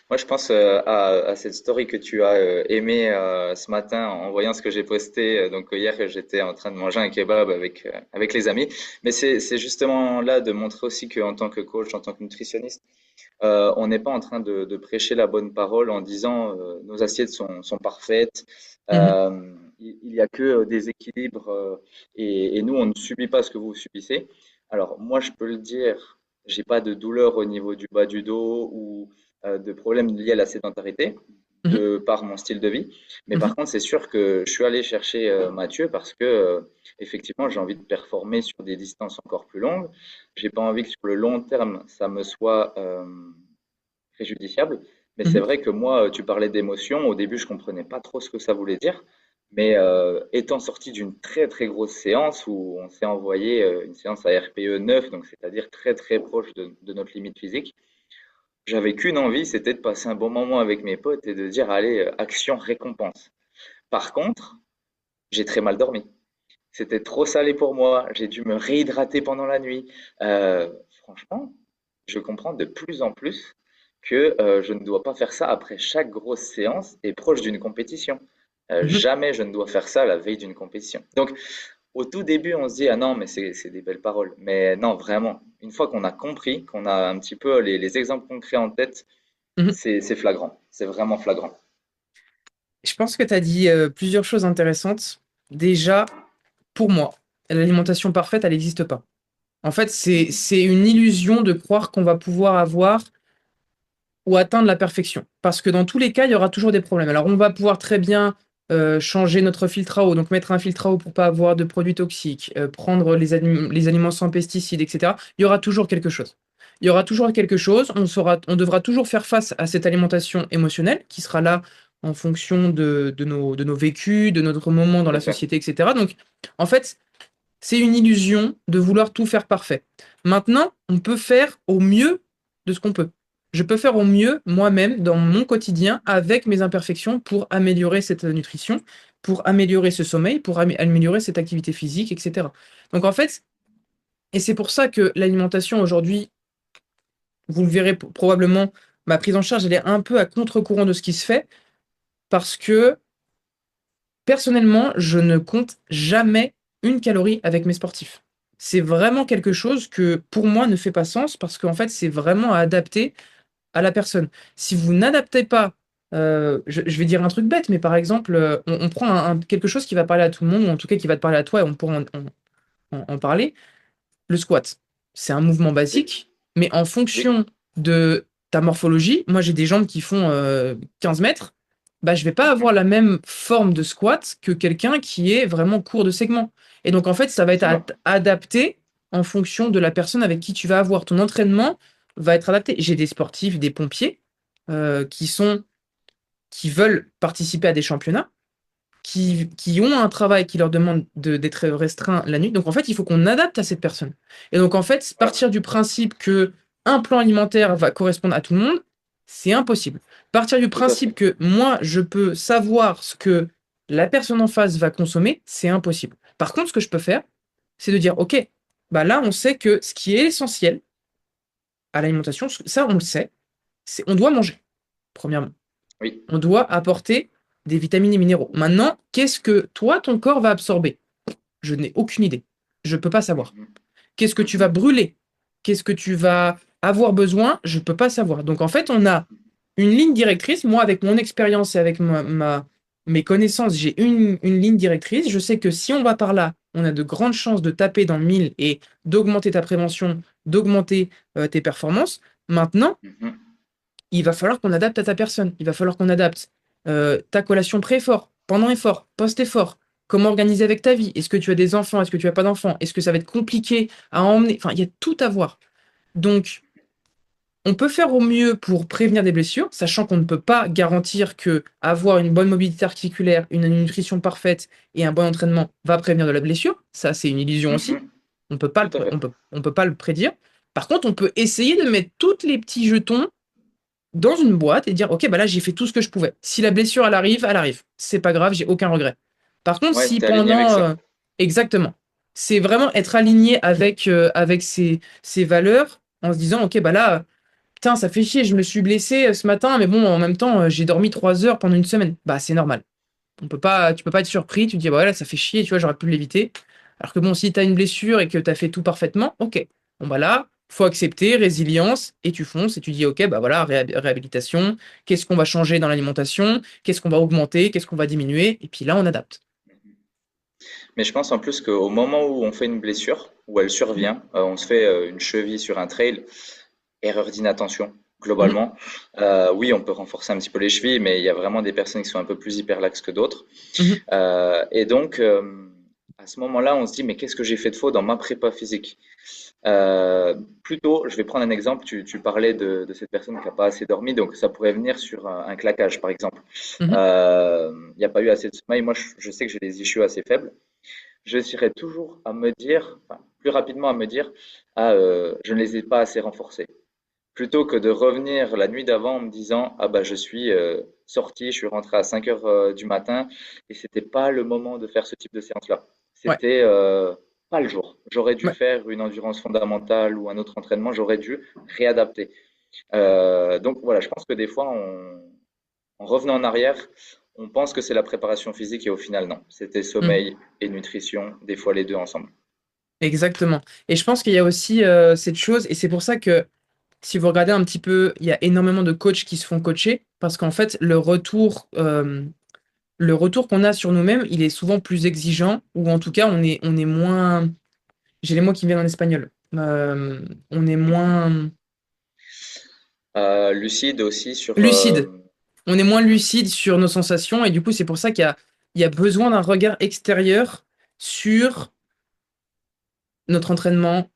Moi, je pense à cette story que tu as aimée ce matin en voyant ce que j'ai posté. Donc hier, j'étais en train de manger un kebab avec les amis. Mais c'est justement là de montrer aussi qu'en tant que coach, en tant que nutritionniste, on n'est pas en train de prêcher la bonne parole en disant nos assiettes sont parfaites. Mhm, Il y a que des équilibres et nous, on ne subit pas ce que vous subissez. Alors moi, je peux le dire, j'ai pas de douleur au niveau du bas du dos ou de problèmes liés à la sédentarité mhm, de par mon style de vie. Mais par mhm, contre, c'est sûr que je suis allé chercher Mathieu parce que effectivement, j'ai envie de performer sur des distances encore plus longues. J'ai pas envie que sur le long terme, ça me soit préjudiciable. Mais c'est mhm. vrai que moi, tu parlais d'émotion. Au début, je comprenais pas trop ce que ça voulait dire. Mais étant sorti d'une très très grosse séance où on s'est envoyé une séance à RPE 9, donc c'est-à-dire très très proche de notre limite physique, j'avais qu'une envie, c'était de passer un bon moment avec mes potes et de dire allez, action récompense. Par contre, j'ai très mal dormi. C'était trop salé pour moi. J'ai dû me réhydrater pendant la nuit. Franchement, je comprends de plus en plus que je ne dois pas faire ça après chaque grosse séance et proche d'une compétition. Mhm. Jamais je ne dois faire ça la veille d'une compétition. Donc, au tout début, on se dit, ah non, mais c'est des belles paroles. Mais non, vraiment, une fois qu'on a compris, qu'on a un petit peu les exemples concrets en tête, Mhm. c'est flagrant. C'est vraiment flagrant. Je pense que tu as dit plusieurs choses intéressantes. Déjà, pour moi, l'alimentation parfaite, elle n'existe pas. En fait, Mhm. c'est une illusion de croire qu'on va pouvoir avoir ou atteindre la perfection. Parce que dans tous les cas, il y aura toujours des problèmes. Alors, on va pouvoir très bien changer notre filtre à eau, donc mettre un filtre à eau pour pas avoir de produits toxiques, prendre les aliments sans pesticides, etc. Il y aura toujours quelque chose. Il y aura toujours quelque chose. On devra toujours faire face à cette alimentation émotionnelle qui sera là en fonction de nos vécus, de notre moment dans Tout la à fait. société, etc. Donc, en fait, c'est une illusion de vouloir tout faire parfait. Maintenant, on peut faire au mieux de ce qu'on peut. Je peux faire au mieux moi-même dans mon quotidien avec mes imperfections pour améliorer cette nutrition, pour améliorer ce sommeil, pour améliorer cette activité physique, etc. Donc en fait, et c'est pour ça que l'alimentation aujourd'hui, vous le verrez probablement, ma prise en charge, elle est un peu à contre-courant de ce qui se fait parce que personnellement, je ne compte jamais une calorie avec mes sportifs. C'est vraiment quelque chose que pour moi ne fait pas sens parce qu'en fait, c'est vraiment à adapter à la personne. Si vous n'adaptez pas, je vais dire un truc bête, mais par exemple, on prend quelque chose qui va parler à tout le monde, ou en tout cas qui va te parler à toi et on pourra en parler. Le squat, c'est un mouvement Oui, basique, mais en oui, fonction de ta morphologie, moi j'ai des jambes qui font 15 mètres, bah, je vais pas avoir mhm, la même forme de squat que quelqu'un qui est vraiment court de segment. Et donc en fait, ça va être effectivement. adapté en fonction de la personne avec qui tu vas avoir. Ton entraînement va être adapté. J'ai des sportifs, des pompiers qui qui veulent participer à des championnats qui ont un travail qui leur demande d'être restreint la nuit. Donc en fait, il faut qu'on adapte à cette personne. Et donc en fait, Voilà, partir du principe que un plan alimentaire va correspondre à tout le monde, c'est impossible. Partir du tout à principe fait. que moi, je peux savoir ce que la personne en face va consommer, c'est impossible. Par contre, ce que je peux faire, c'est de dire, OK, bah là, on sait que ce qui est essentiel à l'alimentation, ça, on le sait, c'est on doit manger, premièrement. Oui. On doit apporter des vitamines et minéraux. Maintenant, qu'est-ce que toi, ton corps va absorber? Je n'ai aucune idée. Je ne peux pas savoir. Mhm, Qu'est-ce que tu vas mhm, brûler? Qu'est-ce que tu vas avoir besoin? Je ne peux pas savoir. Donc, en fait, on a une ligne directrice. Moi, avec mon expérience et avec mes connaissances, j'ai une ligne directrice. Je sais que si on va par là, on a de grandes chances de taper dans le mille et d'augmenter ta prévention, d'augmenter tes performances. Maintenant, mhm. il va falloir qu'on adapte à ta personne. Il va falloir qu'on adapte ta collation pré-effort, pendant effort, post-effort. Comment organiser avec ta vie? Est-ce que tu as des enfants? Est-ce que tu n'as pas d'enfants? Est-ce que ça va être compliqué à emmener? Enfin, il y a tout à voir. Donc, on peut faire au mieux pour prévenir des blessures, sachant qu'on ne peut pas garantir que avoir une bonne mobilité articulaire, une nutrition parfaite et un bon entraînement va prévenir de la blessure. Ça, c'est une illusion aussi. Mhm. On peut pas Tout à fait. on peut pas le prédire. Par contre, on peut essayer de mettre tous les petits jetons dans une boîte et dire, OK, bah là, j'ai fait tout ce que je pouvais. Si la blessure, elle arrive, elle arrive. C'est pas grave, j'ai aucun regret. Par contre, Ouais, si t'es aligné avec pendant... ça. exactement. C'est vraiment être aligné avec ses valeurs en se disant, OK, bah là, putain, ça fait chier, je me suis blessé ce matin, mais bon, en même temps, j'ai dormi 3 heures pendant une semaine. Bah, c'est normal. Tu peux pas être surpris, tu te dis, bah ouais, là, ça fait chier, tu vois, j'aurais pu l'éviter. Alors que bon, si tu as une blessure et que tu as fait tout parfaitement, ok. Bon, bah là, faut accepter, résilience, et tu fonces et tu dis, ok, bah voilà, réhabilitation, qu'est-ce qu'on va changer dans l'alimentation, qu'est-ce qu'on va augmenter, qu'est-ce qu'on va diminuer, et puis là, on adapte. Mais je pense en plus qu'au moment où on fait une blessure, où elle survient, on se fait une cheville sur un trail, erreur d'inattention, Mhm, globalement. Oui, on peut renforcer un petit peu les chevilles, mais il y a vraiment des personnes qui sont un peu plus hyperlaxes que d'autres. mhm, Et donc, à ce moment-là, on se dit, mais qu'est-ce que j'ai fait de faux dans ma prépa physique? Plutôt, je vais prendre un exemple. Tu parlais de cette personne qui n'a pas assez dormi, donc ça pourrait venir sur un claquage, par exemple. mhm. Il n'y a pas eu assez de sommeil. Moi, je sais que j'ai des issues assez faibles. J'essaierai toujours à me dire, enfin, plus rapidement à me dire, ah, je ne les ai pas assez renforcés. Plutôt que de revenir la nuit d'avant en me disant, ah bah je suis sorti, je suis rentré à 5 heures du matin et c'était pas le moment de faire ce type de séance-là. Ouais, C'était pas le jour. J'aurais dû ouais. faire une endurance fondamentale ou un autre entraînement, j'aurais dû réadapter. Donc voilà, je pense que des fois, en revenant en arrière, on pense que c'est la préparation physique et au final, non. C'était Mhm. sommeil et nutrition, des fois les deux ensemble. Exactement. Et je pense qu'il y a aussi cette chose, et c'est pour ça que si vous regardez un petit peu, il y a énormément de coachs qui se font coacher, parce qu'en fait, le retour qu'on a sur nous-mêmes, il est souvent plus exigeant, ou en tout cas, on est moins, j'ai les mots qui me viennent en espagnol. On est moins Lucide aussi sur... lucide. On est moins lucide sur nos sensations, et du coup, c'est pour ça il y a besoin d'un regard extérieur sur notre entraînement,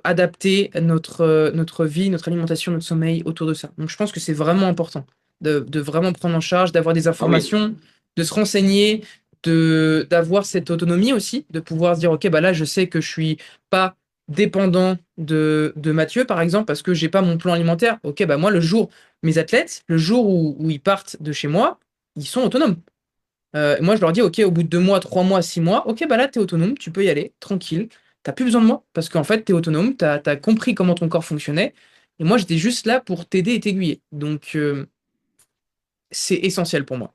adapter notre vie, notre alimentation, notre sommeil autour de ça. Donc, je pense que c'est vraiment important de vraiment prendre en charge, d'avoir des Ah oui, informations, de se renseigner, d'avoir cette autonomie aussi, de pouvoir se dire, OK, bah là, je sais que je suis pas dépendant de Mathieu, par exemple, parce que j'ai pas mon plan alimentaire. OK, bah moi, mes athlètes, le jour où ils partent de chez moi, ils sont autonomes. Moi, je leur dis, OK, au bout de 2 mois, 3 mois, 6 mois, OK, bah là, tu es autonome, tu peux y aller, tranquille. T'as plus besoin de moi, parce qu'en fait, tu es autonome, tu as compris comment ton corps fonctionnait, Et moi, j'étais juste là pour t'aider et t'aiguiller. Donc, c'est essentiel pour moi.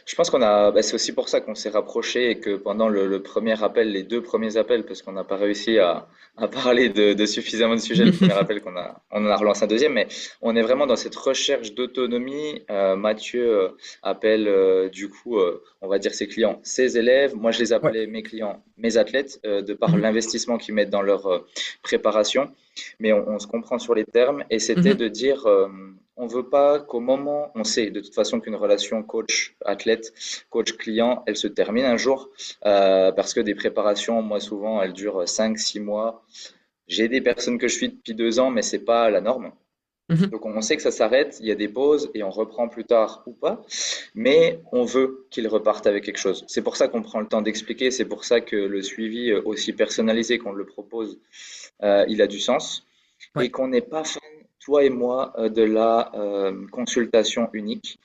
Je pense c'est aussi pour ça qu'on s'est rapproché et que pendant le premier appel, les deux premiers appels, parce qu'on n'a pas réussi à parler de suffisamment de sujets, le premier appel on en a relancé un deuxième, mais on est vraiment dans cette recherche d'autonomie. Mathieu appelle du coup, on va dire ses clients, ses élèves. Moi, je les Ouais. appelais mes clients, mes athlètes, de par Mhm. l'investissement qu'ils mettent dans leur préparation. Mais on se comprend sur les termes et c'était Mhm. de dire, on veut pas qu'au moment, on sait de toute façon qu'une relation coach-athlète, coach-client, elle se termine un jour parce que des préparations, moi souvent, elles durent 5, 6 mois. J'ai des personnes que je suis depuis 2 ans, mais c'est pas la norme. Mhm. Donc on sait que ça s'arrête, il y a des pauses et on reprend plus tard ou pas, mais on veut qu'ils repartent avec quelque chose. C'est pour ça qu'on prend le temps d'expliquer, c'est pour ça que le suivi aussi personnalisé qu'on le propose, il a du sens Ouais. et qu'on n'est pas fan, toi et moi, de la consultation unique.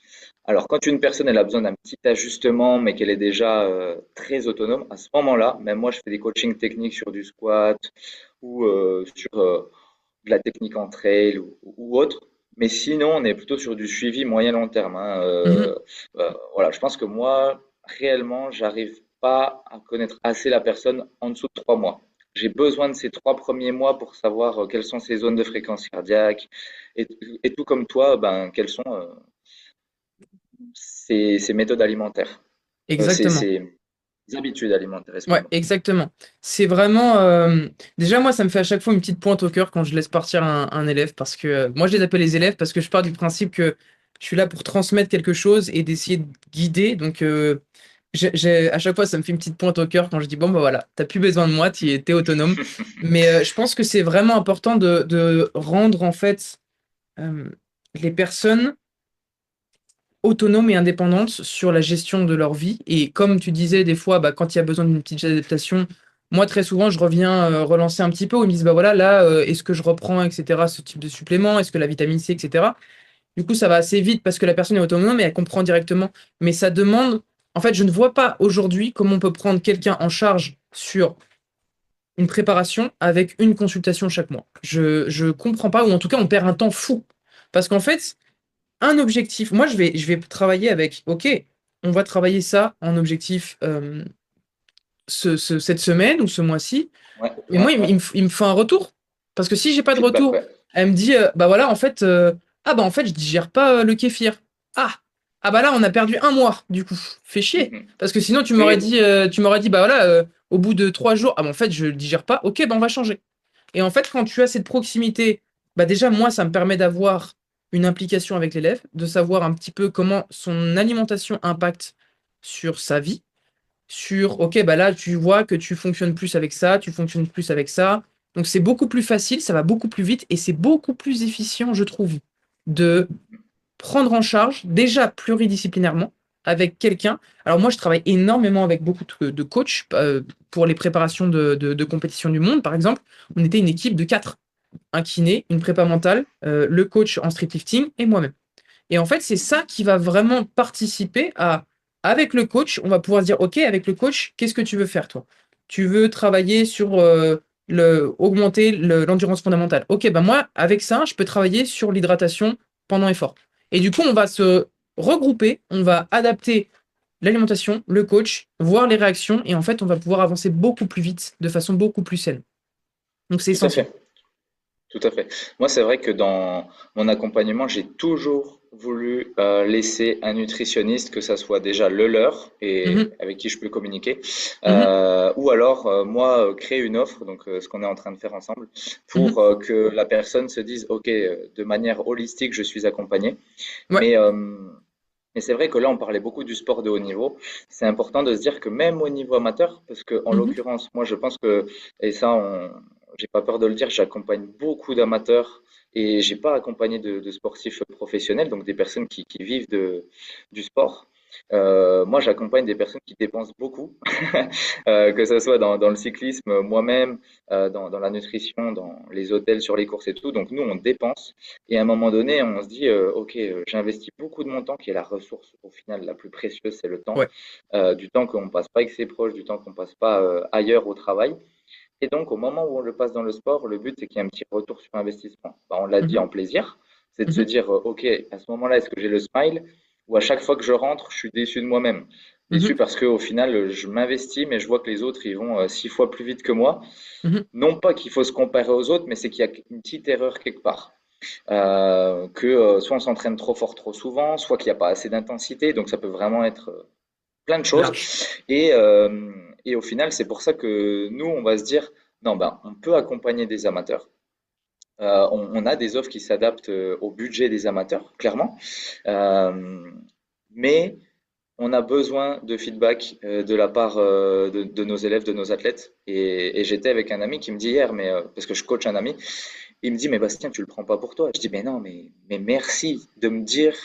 Alors, quand une personne elle a besoin d'un petit ajustement, mais qu'elle est déjà très autonome, à ce moment-là, même moi, je fais des coachings techniques sur du squat ou sur de la technique en trail ou autre. Mais sinon, on est plutôt sur du suivi moyen-long terme, hein. Mhm. Voilà, je pense que moi, réellement, j'arrive pas à connaître assez la personne en dessous de 3 mois. J'ai besoin de ces 3 premiers mois pour savoir quelles sont ses zones de fréquence cardiaque et, et tout comme toi, ben, quelles sont ses méthodes alimentaires, Exactement. ses habitudes alimentaires, Ouais, excuse-moi. exactement. C'est vraiment. Déjà, moi, ça me fait à chaque fois une petite pointe au cœur quand je laisse partir un élève parce que moi, je les appelle les élèves parce que je pars du principe que je suis là pour transmettre quelque chose et d'essayer de guider. Donc, à chaque fois, ça me fait une petite pointe au cœur quand je dis, bon, bah voilà, t'as plus besoin de moi, t'es autonome. Mais je pense que c'est vraiment important de rendre, en fait, euh, les personnes autonomes et indépendantes sur la gestion de leur vie. Et comme tu disais, des fois, bah, quand il y a besoin d'une petite adaptation, moi, très souvent, je reviens relancer un petit peu où ils me disent, bah voilà, là, est-ce que je reprends, etc., ce type de supplément, est-ce que la vitamine C, etc. Du coup, ça va assez vite parce que la personne est autonome et elle comprend directement. Mais ça demande, en fait, je ne vois pas aujourd'hui comment on peut prendre quelqu'un en charge sur une préparation avec une consultation chaque mois. Je comprends pas, ou en tout cas, on perd un temps fou. Parce qu'en fait, un objectif. Moi, je vais travailler avec, OK, on va travailler ça en objectif cette semaine ou ce mois-ci. Ouais, Mais moi, ouais, ouais. il me faut un retour. Parce que si j'ai pas de Feedback, retour, ouais. elle me dit, bah voilà, en fait, ah bah en fait, je digère pas le kéfir. Ah, ah bah là, on a perdu un mois, du coup. Fait chier. Mhm. Parce que sinon, Oui, oui, tu m'aurais dit, bah voilà, au bout de 3 jours, ah bah en fait, je le digère pas. OK, bah on va changer. Et en fait, quand tu as cette proximité, bah déjà, moi, ça me permet d'avoir une implication avec l'élève, de savoir un petit peu comment son alimentation impacte sur sa vie, sur, OK, bah là, tu vois que tu fonctionnes plus avec ça, tu fonctionnes plus avec ça. Donc, c'est beaucoup plus facile, ça va beaucoup plus vite et c'est beaucoup plus efficient, je trouve, de prendre en charge, déjà pluridisciplinairement, avec quelqu'un. Alors, moi, je travaille énormément avec beaucoup de coachs pour les préparations de compétitions du monde, par exemple. On était une équipe de quatre, un kiné, une prépa mentale, le coach en street lifting et moi-même. Et en fait, c'est ça qui va vraiment participer à, avec le coach, on va pouvoir se dire, OK, avec le coach, qu'est-ce que tu veux faire, toi? Tu veux travailler sur augmenter l'endurance fondamentale. OK, ben moi, avec ça, je peux travailler sur l'hydratation pendant effort. Et du coup, on va se regrouper, on va adapter l'alimentation, le coach, voir les réactions, et en fait, on va pouvoir avancer beaucoup plus vite, de façon beaucoup plus saine. Donc, c'est tout à essentiel. fait. Tout à fait. Moi, c'est vrai que dans mon accompagnement, j'ai toujours voulu laisser un nutritionniste, que ça soit déjà le leur et Mhm, avec qui je peux communiquer, mhm, ou alors moi créer une offre, donc ce qu'on est en train de faire ensemble, mhm. pour que la personne se dise, OK, de manière holistique, je suis accompagné. Ouais. Mais c'est vrai que là, on parlait beaucoup du sport de haut niveau. C'est important de se dire que même au niveau amateur, parce que en Mhm, l'occurrence, moi, je pense que, et ça, j'ai pas peur de le dire, j'accompagne beaucoup d'amateurs et j'ai pas accompagné de sportifs professionnels, donc des personnes qui vivent du sport. Moi, j'accompagne des personnes qui dépensent beaucoup, que ce soit dans le cyclisme, moi-même, dans la nutrition, dans les hôtels, sur les courses et tout. Donc nous, on dépense. Et à un moment donné, on se dit, OK, j'investis beaucoup de mon temps, qui est la ressource au final la plus précieuse, c'est le temps. ouais. Du temps qu'on passe pas avec ses proches, du temps qu'on passe pas ailleurs au travail. Et donc, au moment où on le passe dans le sport, le but, c'est qu'il y ait un petit retour sur investissement. Bah, on l'a dit Mhm, en plaisir, c'est de se mhm, dire, OK, à ce moment-là, est-ce que j'ai le smile ou à chaque fois que je rentre, je suis déçu de moi-même. Déçu mhm, parce qu'au final, je m'investis, mais je vois que les autres, ils vont 6 fois plus vite que moi. mhm. Non pas qu'il faut se comparer aux autres, mais c'est qu'il y a une petite erreur quelque part. Que soit on s'entraîne trop fort trop souvent, soit qu'il n'y a pas assez d'intensité. Donc ça peut vraiment être plein de choses. Large. Et, euh, et au final, c'est pour ça que nous, on va se dire, non, ben, on peut accompagner des amateurs. On a des offres qui s'adaptent au budget des amateurs, clairement. Euh, mais on a besoin de feedback de la part de nos élèves, de nos athlètes. Et j'étais avec un ami qui me dit hier, parce que je coach un ami, il me dit, mais Bastien, tu le prends pas pour toi. Je dis, mais non, mais merci de me dire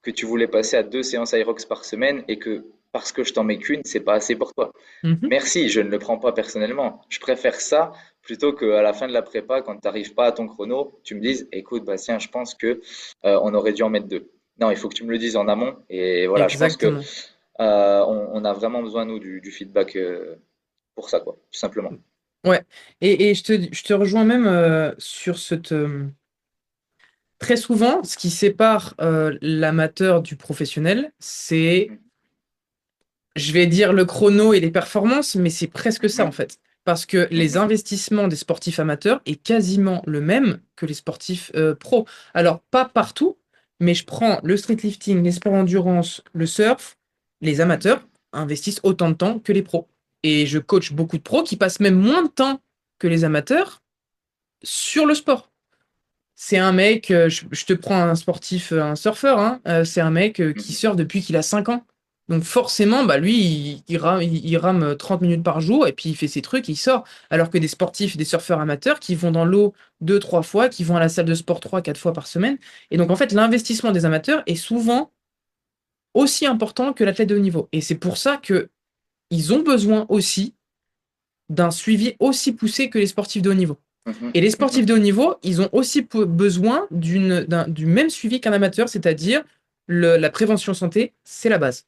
que tu voulais passer à 2 séances Aerox par semaine et que parce que je t'en mets qu'une, c'est pas assez pour toi. Mhm. Merci, je ne le prends pas personnellement. Je préfère ça plutôt qu'à la fin de la prépa, quand tu n'arrives pas à ton chrono, tu me dises, écoute, Bastien, je pense que on aurait dû en mettre deux. Non, il faut que tu me le dises en amont. Et voilà, je pense que Exactement. on a vraiment besoin, nous, du feedback pour ça, quoi, tout simplement. Ouais. Et je te rejoins même sur cette. Très souvent, ce qui sépare l'amateur du professionnel, c'est, Mhm. je vais dire, le chrono et les performances, mais c'est presque ça en Mhm. fait. Parce que les Mhm. investissements des sportifs amateurs est quasiment le même que les sportifs pros. Alors, pas partout, mais je prends le street lifting, les sports endurance, le surf, les Mhm. amateurs investissent autant de temps que les pros. Et je coach beaucoup de pros qui passent même moins de temps que les amateurs sur le sport. C'est un mec, je te prends un sportif, un surfeur, hein, c'est un mec qui Mhm. surfe depuis qu'il a 5 ans. Donc forcément, bah lui, il rame 30 minutes par jour et puis il fait ses trucs, il sort. Alors que des sportifs, des surfeurs amateurs qui vont dans l'eau 2, 3 fois, qui vont à la salle de sport 3, 4 fois par semaine. Et donc en fait, l'investissement des amateurs est souvent aussi important que l'athlète de haut niveau. Et c'est pour ça que ils ont besoin aussi d'un suivi aussi poussé que les sportifs de haut niveau. Mhm. Et les sportifs Mhm. de haut niveau, ils ont aussi besoin du même suivi qu'un amateur, c'est-à-dire la prévention santé, c'est la base.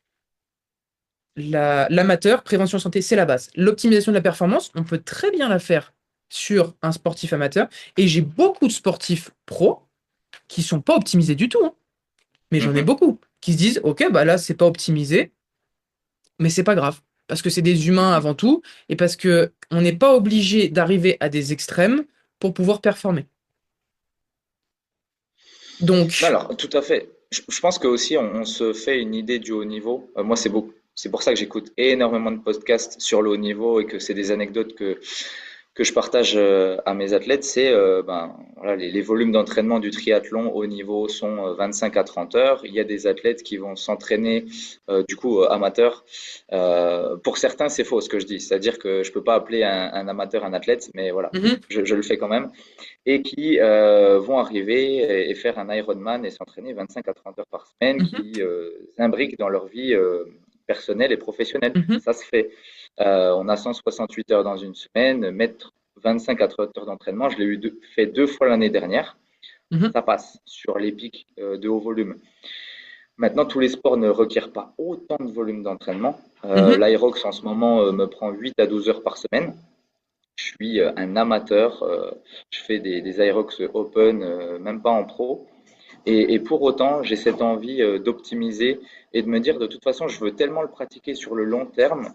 L'amateur, prévention santé, c'est la base. L'optimisation de la performance, on peut très bien la faire sur un sportif amateur. Et j'ai beaucoup de sportifs pros qui sont pas optimisés du tout, hein. Mais j'en ai Mhm. beaucoup qui se disent, OK, bah là, c'est pas optimisé, mais c'est pas grave. Parce que c'est des humains Mhm. avant tout, et parce que on n'est pas obligé d'arriver à des extrêmes pour pouvoir performer. Non, Donc, alors, tout à fait. Je pense que aussi on se fait une idée du haut niveau. Moi, c'est pour ça que j'écoute énormément de podcasts sur le haut niveau et que c'est des anecdotes que je partage à mes athlètes. C'est ben, voilà, les volumes d'entraînement du triathlon haut niveau sont 25 à 30 heures. Il y a des athlètes qui vont s'entraîner du coup amateurs. Pour certains, c'est faux ce que je dis. C'est-à-dire que je peux pas appeler un amateur un athlète, mais voilà, mhm, je le fais quand même et qui vont arriver et faire un Ironman et s'entraîner 25 à 30 heures par semaine, mhm, qui s'imbriquent dans leur vie personnelle et professionnelle. mhm, Ça se fait. On a 168 heures dans une semaine, mettre 25 à 30 heures d'entraînement, je l'ai fait 2 fois l'année dernière. mhm, Ça passe sur les pics de haut volume. Maintenant, tous les sports ne requièrent pas autant de volume d'entraînement. mhm. L'Irox en ce moment me prend 8 à 12 heures par semaine. Je suis un amateur. Je fais des Aerox Open, même pas en pro. Et pour autant, j'ai cette envie d'optimiser et de me dire de toute façon, je veux tellement le pratiquer sur le long terme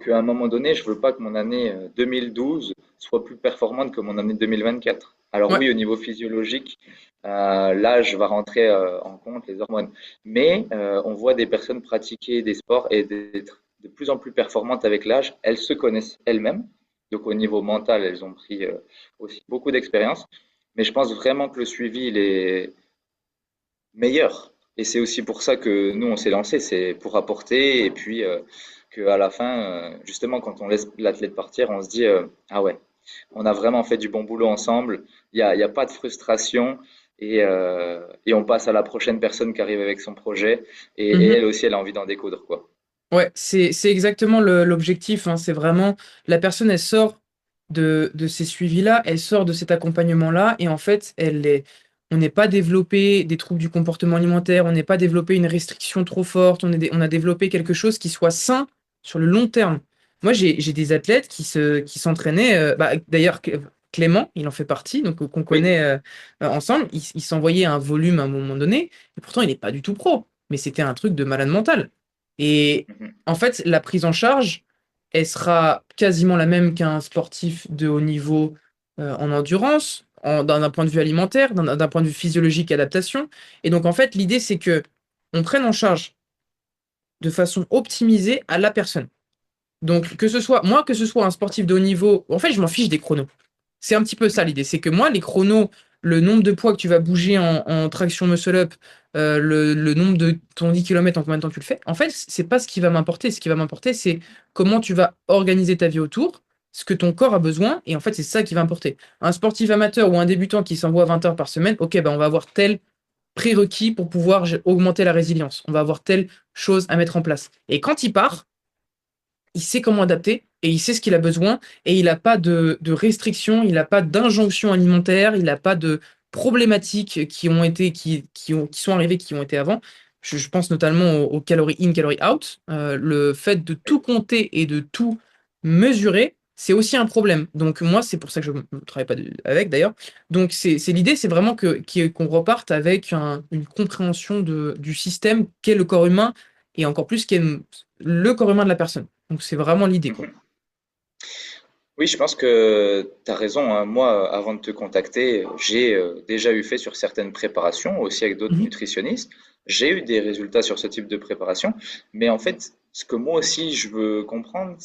qu'à un moment donné, je veux pas que mon année 2012 soit plus performante que mon année 2024. Alors Ouais. oui, au niveau physiologique, l'âge va rentrer en compte, les hormones. Mais on voit des personnes pratiquer des sports et d'être de plus en plus performantes avec l'âge. Elles se connaissent elles-mêmes. Donc au niveau mental, elles ont pris aussi beaucoup d'expérience. Mais je pense vraiment que le suivi, il est meilleur. Et c'est aussi pour ça que nous, on s'est lancé, c'est pour apporter. Et puis qu'à la fin, justement, quand on laisse l'athlète partir, on se dit, ah ouais, on a vraiment fait du bon boulot ensemble. Il y a pas de frustration. Et on passe à la prochaine personne qui arrive avec son projet. Et Mhm. elle aussi, elle a envie d'en découdre, quoi. Ouais, c'est exactement l'objectif, hein. C'est vraiment la personne, elle sort de ces suivis-là, elle sort de cet accompagnement-là, et en fait, on n'est pas développé des troubles du comportement alimentaire, on n'est pas développé une restriction trop forte, on a développé quelque chose qui soit sain sur le long terme. Moi, j'ai des athlètes qui s'entraînaient. D'ailleurs, Clément, il en fait partie, donc qu'on Oui. connaît ensemble. Il s'envoyait un volume à un moment donné, et pourtant, il n'est pas du tout pro. Mais c'était un truc de malade mental. Et Mhm. en fait, la prise en charge, elle sera quasiment la même qu'un sportif de haut niveau en endurance, d'un point de vue alimentaire, d'un point de vue physiologique, adaptation. Et donc, en fait, l'idée, c'est que on prenne en charge de façon optimisée à la personne. Donc, que ce soit moi, que ce soit un sportif de haut niveau, en fait, je m'en fiche des chronos. C'est un petit peu ça Mhm. l'idée. C'est que moi, les chronos, le nombre de poids que tu vas bouger en traction muscle-up, le nombre de ton 10 km en combien de temps tu le fais, en fait, c'est pas ce qui va m'importer. Ce qui va m'importer, c'est comment tu vas organiser ta vie autour, ce que ton corps a besoin, et en fait, c'est ça qui va importer. Un sportif amateur ou un débutant qui s'envoie 20 heures par semaine, ok, ben on va avoir tel prérequis pour pouvoir augmenter la résilience. On va avoir telle chose à mettre en place. Et quand il part, il sait comment adapter et il sait ce qu'il a besoin et il n'a pas de restrictions, il n'a pas d'injonctions alimentaires, il n'a pas de problématiques qui ont été, qui sont arrivées, qui ont été avant. Je pense notamment aux calories in, calories out. Le fait de tout compter et de tout mesurer, c'est aussi un problème. Donc moi, c'est pour ça que je ne travaille pas avec d'ailleurs. Donc c'est l'idée, c'est vraiment qu'on reparte avec une compréhension du système qu'est le corps humain et encore plus qu'est le corps humain de la personne. Donc c'est vraiment l'idée, quoi. Mhm. Oui, je pense que tu as raison, hein. Moi, avant de te contacter, j'ai déjà eu fait sur certaines préparations, aussi avec d'autres Mhm, nutritionnistes. J'ai eu des résultats sur ce type de préparation. Mais en fait, ce que moi aussi je veux comprendre,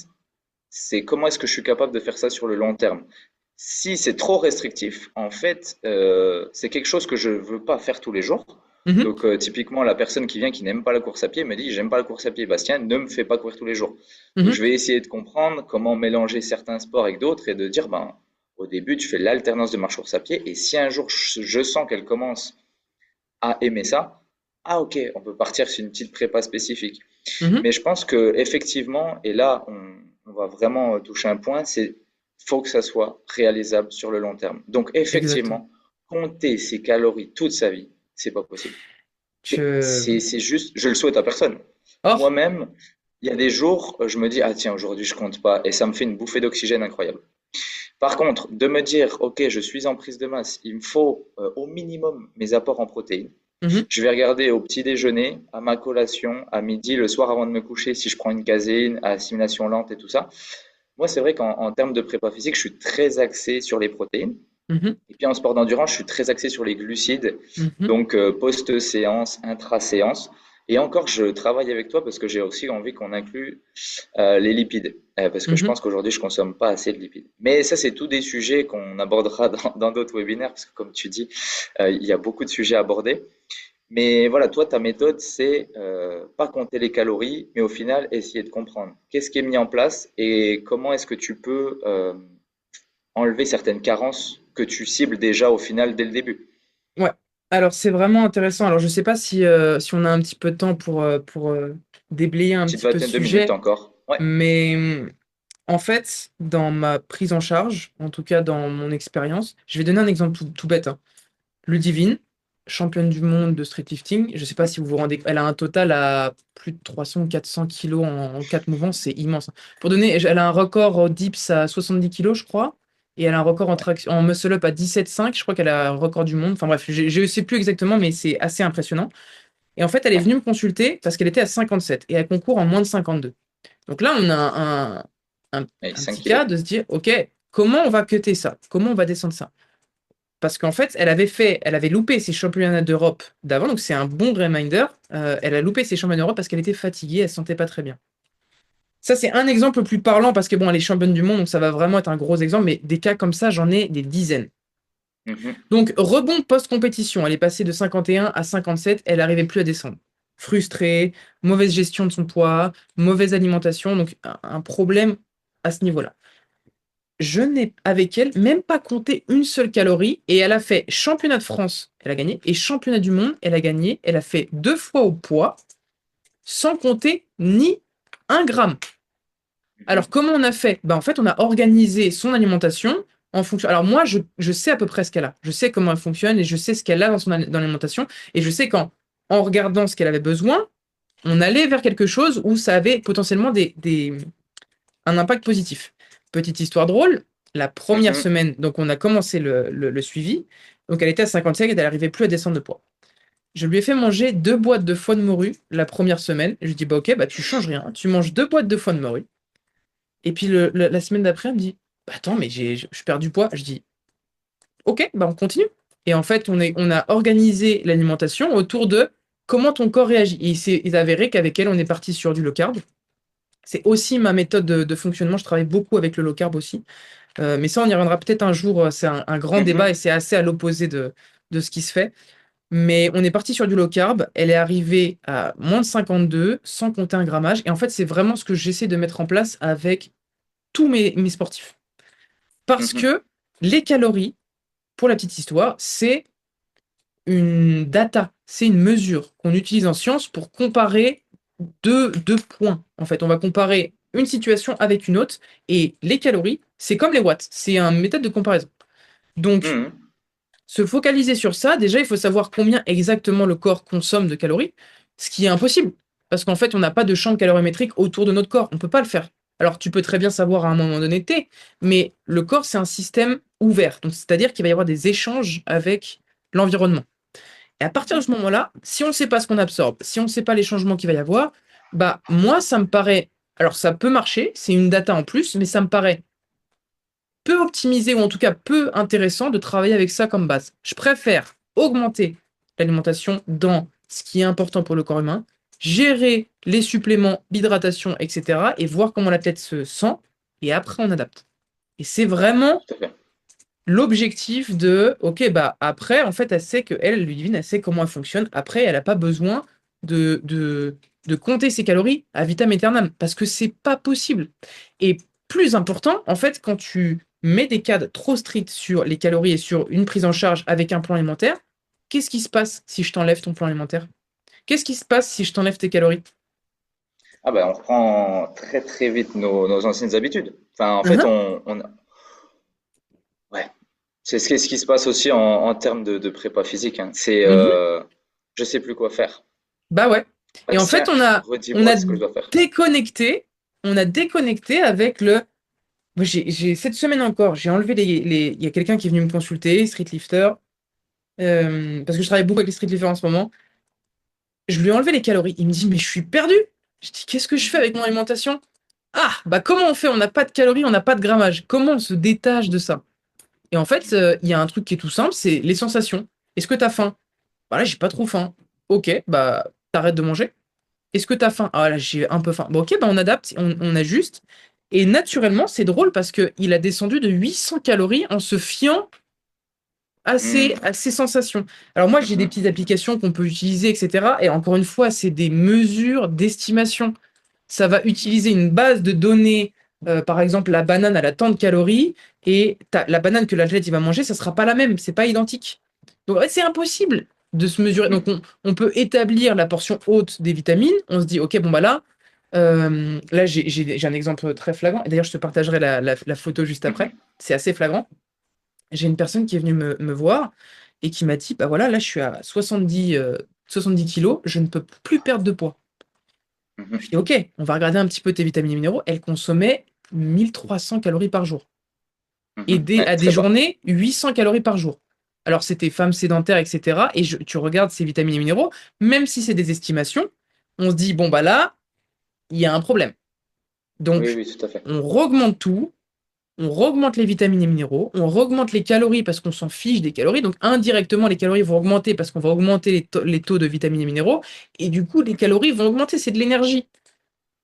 c'est comment est-ce que je suis capable de faire ça sur le long terme. Si c'est trop restrictif, en fait, c'est quelque chose que je ne veux pas faire tous les jours. mhm, Donc, typiquement, la personne qui vient qui n'aime pas la course à pied me dit, j'aime pas la course à pied. Bastien, ne me fais pas courir tous les jours. Donc, mhm. je vais essayer de comprendre comment mélanger certains sports avec d'autres et de dire, ben, au début, tu fais l'alternance de marche-course à pied. Et si un jour je sens qu'elle commence à aimer ça, ah ok, on peut partir sur une petite prépa spécifique. Mhm. Mais je pense que effectivement, et là, on va vraiment toucher un point, c'est faut que ça soit réalisable sur le long terme. Donc Exactement. effectivement, compter ses calories toute sa vie, c'est pas possible. Je... C'est juste, je le souhaite à personne. Or, Moi-même, il y a des jours, je me dis, ah tiens, aujourd'hui je compte pas, et ça me fait une bouffée d'oxygène incroyable. Par contre, de me dire, ok, je suis en prise de masse, il me faut au minimum mes apports en protéines. mhm, Je vais regarder au petit déjeuner, à ma collation, à midi, le soir avant de me coucher, si je prends une caséine, à assimilation lente et tout ça. Moi, c'est vrai qu'en termes de prépa physique, je suis très axé sur les protéines. mhm, Et puis en sport d'endurance, je suis très axé sur les glucides, mhm. donc post-séance, intra-séance. Et encore, je travaille avec toi parce que j'ai aussi envie qu'on inclue les lipides, parce que je Mhm. pense qu'aujourd'hui, je consomme pas assez de lipides. Mais ça, c'est tous des sujets qu'on abordera dans d'autres webinaires, parce que comme tu dis, il y a beaucoup de sujets à aborder. Mais voilà, toi, ta méthode, c'est pas compter les calories, mais au final, essayer de comprendre qu'est-ce qui est mis en place et comment est-ce que tu peux enlever certaines carences que tu cibles déjà au final dès le début. Ouais. Alors, c'est vraiment intéressant. Alors, je sais pas si on a un petit peu de temps pour déblayer un Petite petit peu ce vingtaine de minutes sujet, encore. Ouais. mais en fait, dans ma prise en charge, en tout cas dans mon expérience, je vais donner un exemple tout bête, hein. Ludivine, championne du monde de street lifting. Je ne sais pas si vous vous rendez. Elle a un total à plus de 300 ou 400 kilos en 4 mouvements. C'est immense. Pour donner, elle a un record au dips à 70 kilos, je crois. Et elle a un record en muscle-up à 17,5. Je crois qu'elle a un record du monde. Enfin bref, je ne sais plus exactement, mais c'est assez impressionnant. Et en fait, elle est venue me consulter parce qu'elle était à 57 et elle concourt en moins de 52. Donc là, on a Et un 5 petit cas kilos. de se dire, OK, comment on va cutter ça? Comment on va descendre ça? Parce qu'en fait, elle avait loupé ses championnats d'Europe d'avant, donc c'est un bon reminder. Elle a loupé ses championnats d'Europe parce qu'elle était fatiguée, elle se sentait pas très bien. Ça, c'est un exemple plus parlant parce que bon, elle est championne du monde, donc ça va vraiment être un gros exemple, mais des cas comme ça, j'en ai des dizaines. Mhm. Donc, rebond post-compétition, elle est passée de 51 à 57, elle n'arrivait plus à descendre. Frustrée, mauvaise gestion de son poids, mauvaise alimentation, donc un problème à ce niveau-là. Je n'ai avec elle même pas compté une seule calorie et elle a fait championnat de France, elle a gagné, et championnat du monde, elle a gagné. Elle a fait 2 fois au poids sans compter ni 1 gramme. Alors, Mhm. comment on a fait? Ben, en fait, on a organisé son alimentation en fonction. Alors, moi, je sais à peu près ce qu'elle a. Je sais comment elle fonctionne et je sais ce qu'elle a dans l'alimentation. Et je sais en regardant ce qu'elle avait besoin, on allait vers quelque chose où ça avait potentiellement un impact positif. Petite histoire drôle, la première Mhm. semaine, donc on a commencé le suivi, donc elle était à 55 et elle n'arrivait plus à descendre de poids. Je lui ai fait manger 2 boîtes de foie de morue la première semaine. Je lui dis, bah ok, bah tu changes rien, tu manges 2 boîtes de foie de morue. Et puis la semaine d'après, elle me dit, bah attends, mais je perds du poids. Je dis, ok, bah on continue. Et en fait, on a organisé l'alimentation autour de comment ton corps réagit. Et il s'est avéré qu'avec elle, on est parti sur du low carb. C'est aussi ma méthode de fonctionnement. Je travaille beaucoup avec le low carb aussi. Mais ça, on y reviendra peut-être un jour. C'est un grand débat et Mhm. c'est assez à l'opposé de ce qui se fait. Mais on est parti sur du low carb. Elle est arrivée à moins de 52, sans compter un grammage. Et en fait, c'est vraiment ce que j'essaie de mettre en place avec tous mes sportifs. Parce Mhm. que les calories, pour la petite histoire, c'est une data, c'est une mesure qu'on utilise en science pour comparer deux points. En fait, on va comparer une situation avec une autre. Et les calories, c'est comme les watts. C'est une méthode de comparaison. Donc, Mhm. se focaliser sur ça, déjà, il faut savoir combien exactement le corps consomme de calories, ce qui est impossible. Parce qu'en fait, on n'a pas de champ calorimétrique autour de notre corps. On ne peut pas le faire. Alors, tu peux très bien savoir à un moment donné T, mais le corps, c'est un système ouvert. Donc, c'est-à-dire qu'il va y avoir des échanges avec l'environnement. Et à partir de ce moment-là, si on ne sait pas ce qu'on absorbe, si on ne sait pas les changements qu'il va y avoir, bah, moi, ça me paraît. Alors, ça peut marcher, c'est une data en plus, mais ça me paraît peu optimisé ou en tout cas peu intéressant de travailler avec ça comme base. Je préfère augmenter l'alimentation dans ce qui est important pour le corps humain, gérer les suppléments, l'hydratation, etc. et voir comment l'athlète se sent et après on adapte. Et c'est vraiment Tout à fait. l'objectif de, ok, bah après, en fait, elle sait que elle, Ludivine, elle sait comment elle fonctionne. Après, elle n'a pas besoin de, de, de compter ses calories à vitam aeternam parce que c'est pas possible. Et plus important, en fait, quand tu mets des cadres trop stricts sur les calories et sur une prise en charge avec un plan alimentaire, qu'est-ce qui se passe si je t'enlève ton plan alimentaire? Qu'est-ce qui se passe si je t'enlève tes calories? Ah ben, on reprend très très vite nos anciennes habitudes. Enfin, en fait, Mhm, ouais, c'est ce qui se passe aussi en termes de prépa physique, hein. C'est, mhm. je sais plus quoi faire. Bah ouais. Et en fait, Bastien, on redis-moi a ce que je dois faire. déconnecté, on a déconnecté avec le. Moi, cette semaine encore, j'ai enlevé il y a quelqu'un qui est venu me consulter, street lifter, parce que je travaille beaucoup avec les street lifters en ce moment. Je lui ai enlevé les calories. Il me dit, mais je suis perdu. Je dis, qu'est-ce que je fais avec mon alimentation? Ah, bah comment on fait? On n'a pas de calories, on n'a pas de grammage. Comment on se détache de ça? Et en fait, il y a un truc qui est tout simple, c'est les sensations. Est-ce que tu as faim? Bah là, j'ai pas trop faim. Ok, bah t'arrêtes de manger. Est-ce que tu as faim? Ah là, j'ai un peu faim. Bon, ok, bah on adapte, on ajuste. Et naturellement, c'est drôle parce qu'il a descendu de 800 calories en se fiant Hmm. à ces sensations. Alors moi, j'ai des Mhm. petites applications qu'on peut utiliser, etc. Et encore une fois, c'est des mesures d'estimation. Ça va utiliser une base de données. Par exemple, la banane, elle a tant de calories. Et la banane que l'athlète il va manger, ça sera pas la même. C'est pas identique. Donc, ouais, c'est impossible de se mesurer. Donc, Mhm. on peut établir la portion haute des vitamines. On se dit, OK, bon, bah là, là j'ai un exemple très flagrant. Et d'ailleurs, je te partagerai la photo juste après. Mhm. C'est assez flagrant. J'ai une personne qui est venue me voir et qui m'a dit, bah voilà, là, je suis à 70 kilos, je ne peux plus perdre de poids. Je Mhm. dis, OK, on va regarder un petit peu tes vitamines et minéraux. Elle consommait 1300 calories par jour. Et Mhm. Ouais, à des très bas. journées, 800 calories par jour. Alors, c'était femme sédentaire, etc. Et tu regardes ces vitamines et minéraux, même si c'est des estimations, on se dit, bon, bah là, il y a un problème. Oui, Donc, oui, tout à fait. on augmente tout, on augmente les vitamines et minéraux, on augmente les calories parce qu'on s'en fiche des calories. Donc, indirectement, les calories vont augmenter parce qu'on va augmenter les taux de vitamines et minéraux. Et du coup, les calories vont augmenter, c'est de l'énergie.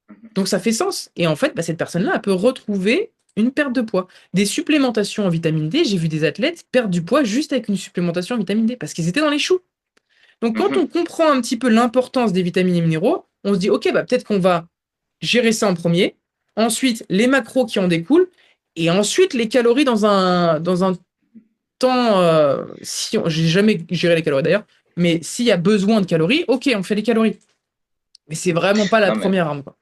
Mhm. Donc ça fait sens. Et en fait, bah, cette personne-là, elle peut retrouver une perte de poids. Des supplémentations en vitamine D, j'ai vu des athlètes perdre du poids juste avec une supplémentation en vitamine D parce qu'ils étaient dans les choux. Donc quand on Mhm. comprend un petit peu l'importance des vitamines et minéraux, on se dit, OK, bah, peut-être qu'on va gérer ça en premier, ensuite les macros qui en découlent, et ensuite les calories dans un temps, si j'ai jamais géré les calories d'ailleurs, mais s'il y a besoin de calories, OK, on fait les calories. Mais c'est vraiment pas la Non, mais première arme, quoi.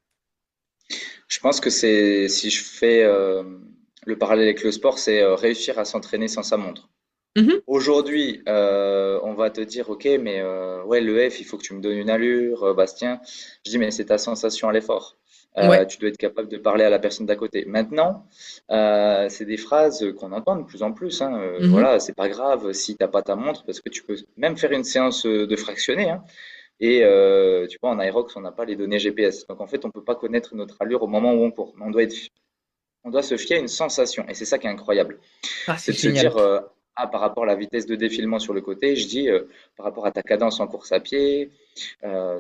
je pense que c'est, si je fais le parallèle avec le sport, c'est réussir à s'entraîner sans sa montre. Mhm. Aujourd'hui, on va te dire, OK, mais ouais, le F, il faut que tu me donnes une allure, Bastien. Je dis, mais c'est ta sensation à l'effort. Ouais. Tu dois être capable de parler à la personne d'à côté. Maintenant, c'est des phrases qu'on entend de plus en plus, hein. Mhm. Voilà, c'est pas grave si t'as pas ta montre, parce que tu peux même faire une séance de fractionné, hein. Et tu vois, en Aerox, on n'a pas les données GPS. Donc en fait, on peut pas connaître notre allure au moment où on court. On doit se fier à une sensation. Et c'est ça qui est incroyable. Ah, c'est C'est de se génial. dire, ah, par rapport à la vitesse de défilement sur le côté, je dis, par rapport à ta cadence en course à pied,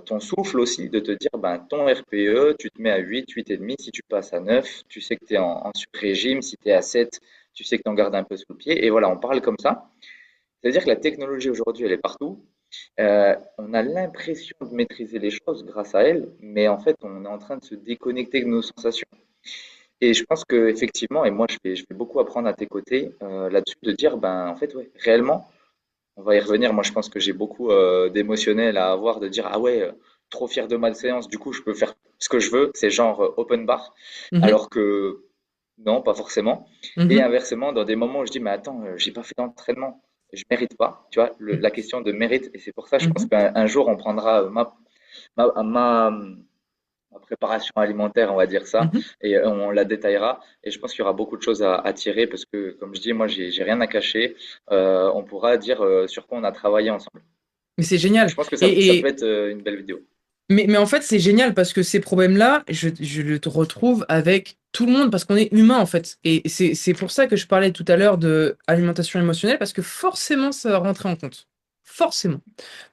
ton souffle aussi, de te dire, ben, ton RPE, tu te mets à 8, 8,5. Si tu passes à 9, tu sais que tu es en sur-régime. Si tu es à 7, tu sais que tu en gardes un peu sous le pied. Et voilà, on parle comme ça. C'est-à-dire que la technologie aujourd'hui, elle est partout. On a l'impression de maîtriser les choses grâce à elle, mais en fait, on est en train de se déconnecter de nos sensations. Et je pense que effectivement, et moi je vais beaucoup apprendre à tes côtés là-dessus, de dire, ben en fait, ouais, réellement, on va y revenir. Moi, je pense que j'ai beaucoup d'émotionnel à avoir, de dire, ah ouais, trop fier de ma séance, du coup, je peux faire ce que je veux. C'est genre open bar, Mhm. alors que non, pas forcément. Et Mhm. inversement, dans des moments où je dis, mais attends, j'ai pas fait d'entraînement, je mérite pas, tu vois, la question de mérite. Et c'est pour ça, je pense Mhm. qu'un jour, on prendra ma, ma, ma préparation alimentaire, on va dire ça, Mhm. et on la détaillera. Et je pense qu'il y aura beaucoup de choses à tirer parce que, comme je dis, moi, j'ai rien à cacher. On pourra dire sur quoi on a travaillé ensemble. Mais c'est Je génial. pense que ça peut Et, être une belle vidéo. mais en fait, c'est génial parce que ces problèmes-là, je le retrouve avec tout le monde parce qu'on est humain en fait. Et c'est pour ça que je parlais tout à l'heure de alimentation émotionnelle parce que forcément, ça va rentrer en compte. Forcément.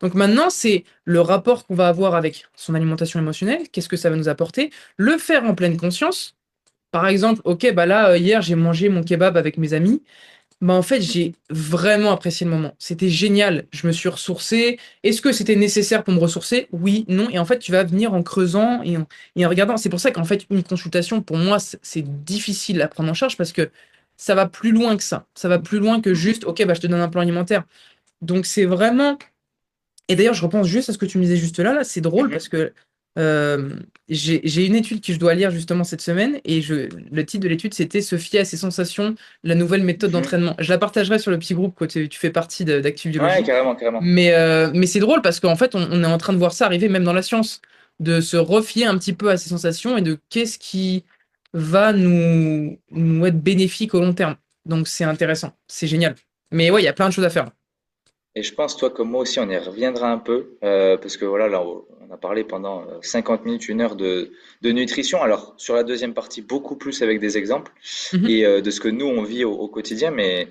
Donc maintenant, c'est le rapport qu'on va avoir avec son alimentation émotionnelle. Qu'est-ce que ça va nous apporter? Le faire en pleine conscience. Par exemple, ok, bah là, hier, j'ai mangé mon kebab avec mes amis. Bah en fait, j'ai vraiment apprécié le moment. C'était génial. Je me suis ressourcé. Est-ce que c'était nécessaire pour me ressourcer? Oui, non. Et en fait, tu vas venir en creusant et en regardant. C'est pour ça qu'en fait, une consultation, pour moi, c'est difficile à prendre en charge parce que ça va plus loin que ça. Ça va plus loin que juste, ok, bah, je te donne un plan alimentaire. Donc, c'est vraiment et d'ailleurs, je repense juste à ce que tu me disais juste là, là, c'est drôle parce Mhm, que euh, j'ai une étude que je dois lire justement cette semaine et le titre de l'étude c'était Se fier à ses sensations, la nouvelle méthode mhm. d'entraînement. Je la partagerai sur le petit groupe que tu fais partie d'Active Ouais, Biologie. carrément, carrément. Mais c'est drôle parce qu'en fait, on est en train de voir ça arriver même dans la science, de se refier un petit peu à ses sensations et de qu'est-ce qui va nous être bénéfique au long terme. Donc c'est intéressant, c'est génial. Mais ouais, il y a plein de choses à faire. Et je pense, toi comme moi aussi, on y reviendra un peu, parce que voilà, là, on a parlé pendant 50 minutes, 1 heure de nutrition. Alors, sur la deuxième partie, beaucoup plus avec des exemples Mhm, et de ce que nous, on vit au quotidien, mais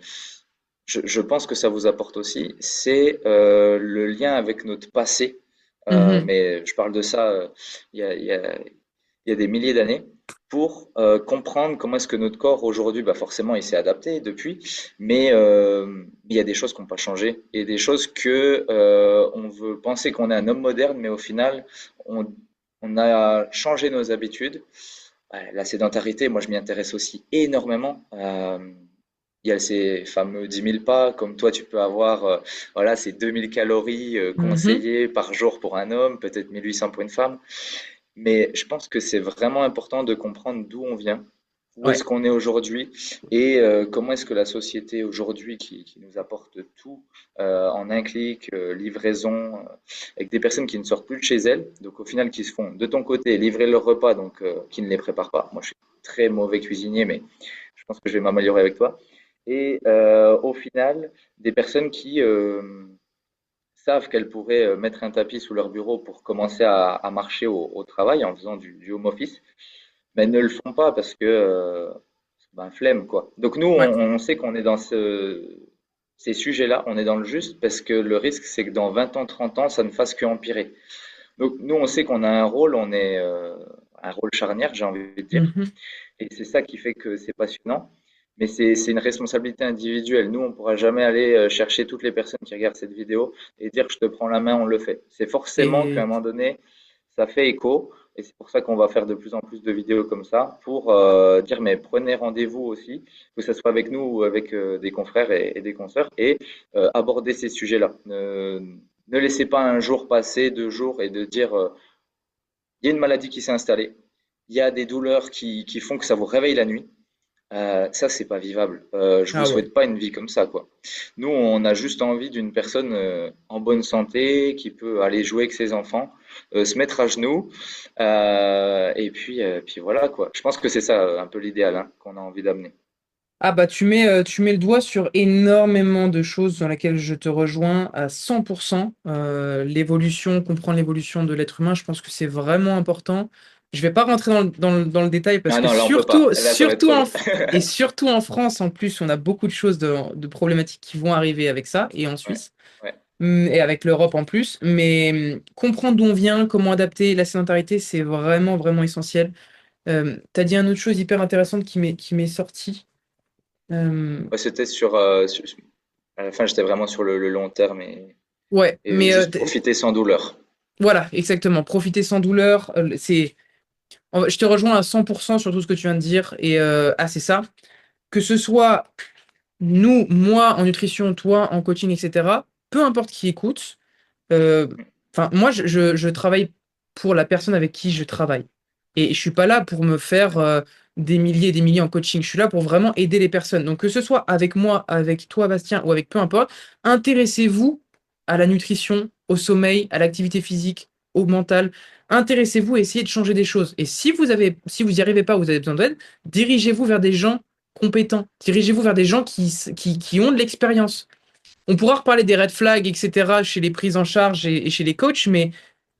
je pense que ça vous apporte aussi, c'est le lien avec notre passé. mhm, Mais je parle de ça il y a, il y a- il y a des milliers d'années pour comprendre comment est-ce que notre corps aujourd'hui, bah forcément, il s'est adapté depuis, mais il y a des choses qui n'ont pas changé et des choses que on veut penser qu'on est un homme moderne, mais au final, on, on a changé nos habitudes. Ouais, la sédentarité, moi, je m'y intéresse aussi énormément. Il y a ces fameux 10 000 pas, comme toi tu peux avoir, voilà, ces 2 000 calories mhm. conseillées par jour pour un homme, peut-être 1 800 pour une femme. Mais je pense que c'est vraiment important de comprendre d'où on vient, où est-ce Ouais. qu'on est aujourd'hui et comment est-ce que la société aujourd'hui qui nous apporte tout en un clic, livraison, avec des personnes qui ne sortent plus de chez elles, donc au final qui se font de ton côté livrer leur repas, donc qui ne les préparent pas. Moi je suis très mauvais cuisinier, mais je pense que je vais m'améliorer avec toi. Et au final, des personnes qui savent qu'elles pourraient mettre un tapis sous leur bureau pour commencer à marcher au travail en faisant du home office, mais elles ne le font pas parce que ben, flemme quoi. Donc nous, Ouais. on sait qu'on est dans ces sujets-là, on est dans le juste parce que le risque, c'est que dans 20 ans, 30 ans, ça ne fasse qu'empirer. Donc nous, on sait qu'on a un rôle, on est un rôle charnière, j'ai envie de dire. Mhm. Et c'est ça qui fait que c'est passionnant. Mais c'est une responsabilité individuelle. Nous, on ne pourra jamais aller chercher toutes les personnes qui regardent cette vidéo et dire je te prends la main, on le fait. C'est forcément qu'à un Et moment donné, ça fait écho. Et c'est pour ça qu'on va faire de plus en plus de vidéos comme ça pour dire mais prenez rendez-vous aussi, que ce soit avec nous ou avec des confrères et des consoeurs, et aborder ces sujets-là. Ne laissez pas un jour passer, 2 jours, et de dire il y a une maladie qui s'est installée, il y a des douleurs qui font que ça vous réveille la nuit. Ça, c'est pas vivable. Je vous Ah ouais. souhaite pas une vie comme ça, quoi. Nous, on a juste envie d'une personne en bonne santé qui peut aller jouer avec ses enfants, se mettre à genoux, puis voilà, quoi. Je pense que c'est ça un peu l'idéal hein, qu'on a envie d'amener. Ah bah tu mets le doigt sur énormément de choses dans lesquelles je te rejoins à 100%. L'évolution, comprendre l'évolution de l'être humain, je pense que c'est vraiment important. Je vais pas rentrer dans le détail parce Ah que non, là, on peut pas. Là, ça va être trop long. Et surtout en France, en plus, on a beaucoup de choses de problématiques qui vont arriver avec ça, et en Ouais, Suisse, ouais, et avec l'Europe en plus. Mais comprendre d'où on vient, comment adapter la sédentarité, c'est vraiment, vraiment essentiel. Tu dit une autre chose hyper intéressante qui m'est sortie. Euh, ouais, c'était à la fin, j'étais vraiment sur le long terme Ouais, et juste profiter sans douleur. voilà, exactement. Profiter sans douleur, je te rejoins à 100% sur tout ce que tu viens de dire. Et c'est ça. Que ce soit nous, moi en nutrition, toi en coaching, etc., peu importe qui écoute, euh, enfin, moi, je travaille pour la personne avec qui je travaille. Et je suis pas là pour me faire des milliers et des milliers en coaching. Je suis là pour vraiment aider les personnes. Donc, que ce soit avec moi, avec toi, Bastien, ou avec peu importe, intéressez-vous à la nutrition, au sommeil, à l'activité physique, au mental. Intéressez-vous et essayez de changer des choses. Et si vous n'y arrivez pas, vous avez besoin d'aide, dirigez-vous vers des gens compétents. Dirigez-vous vers des gens qui ont de l'expérience. On pourra reparler des red flags, etc., chez les prises en charge et chez les coachs, mais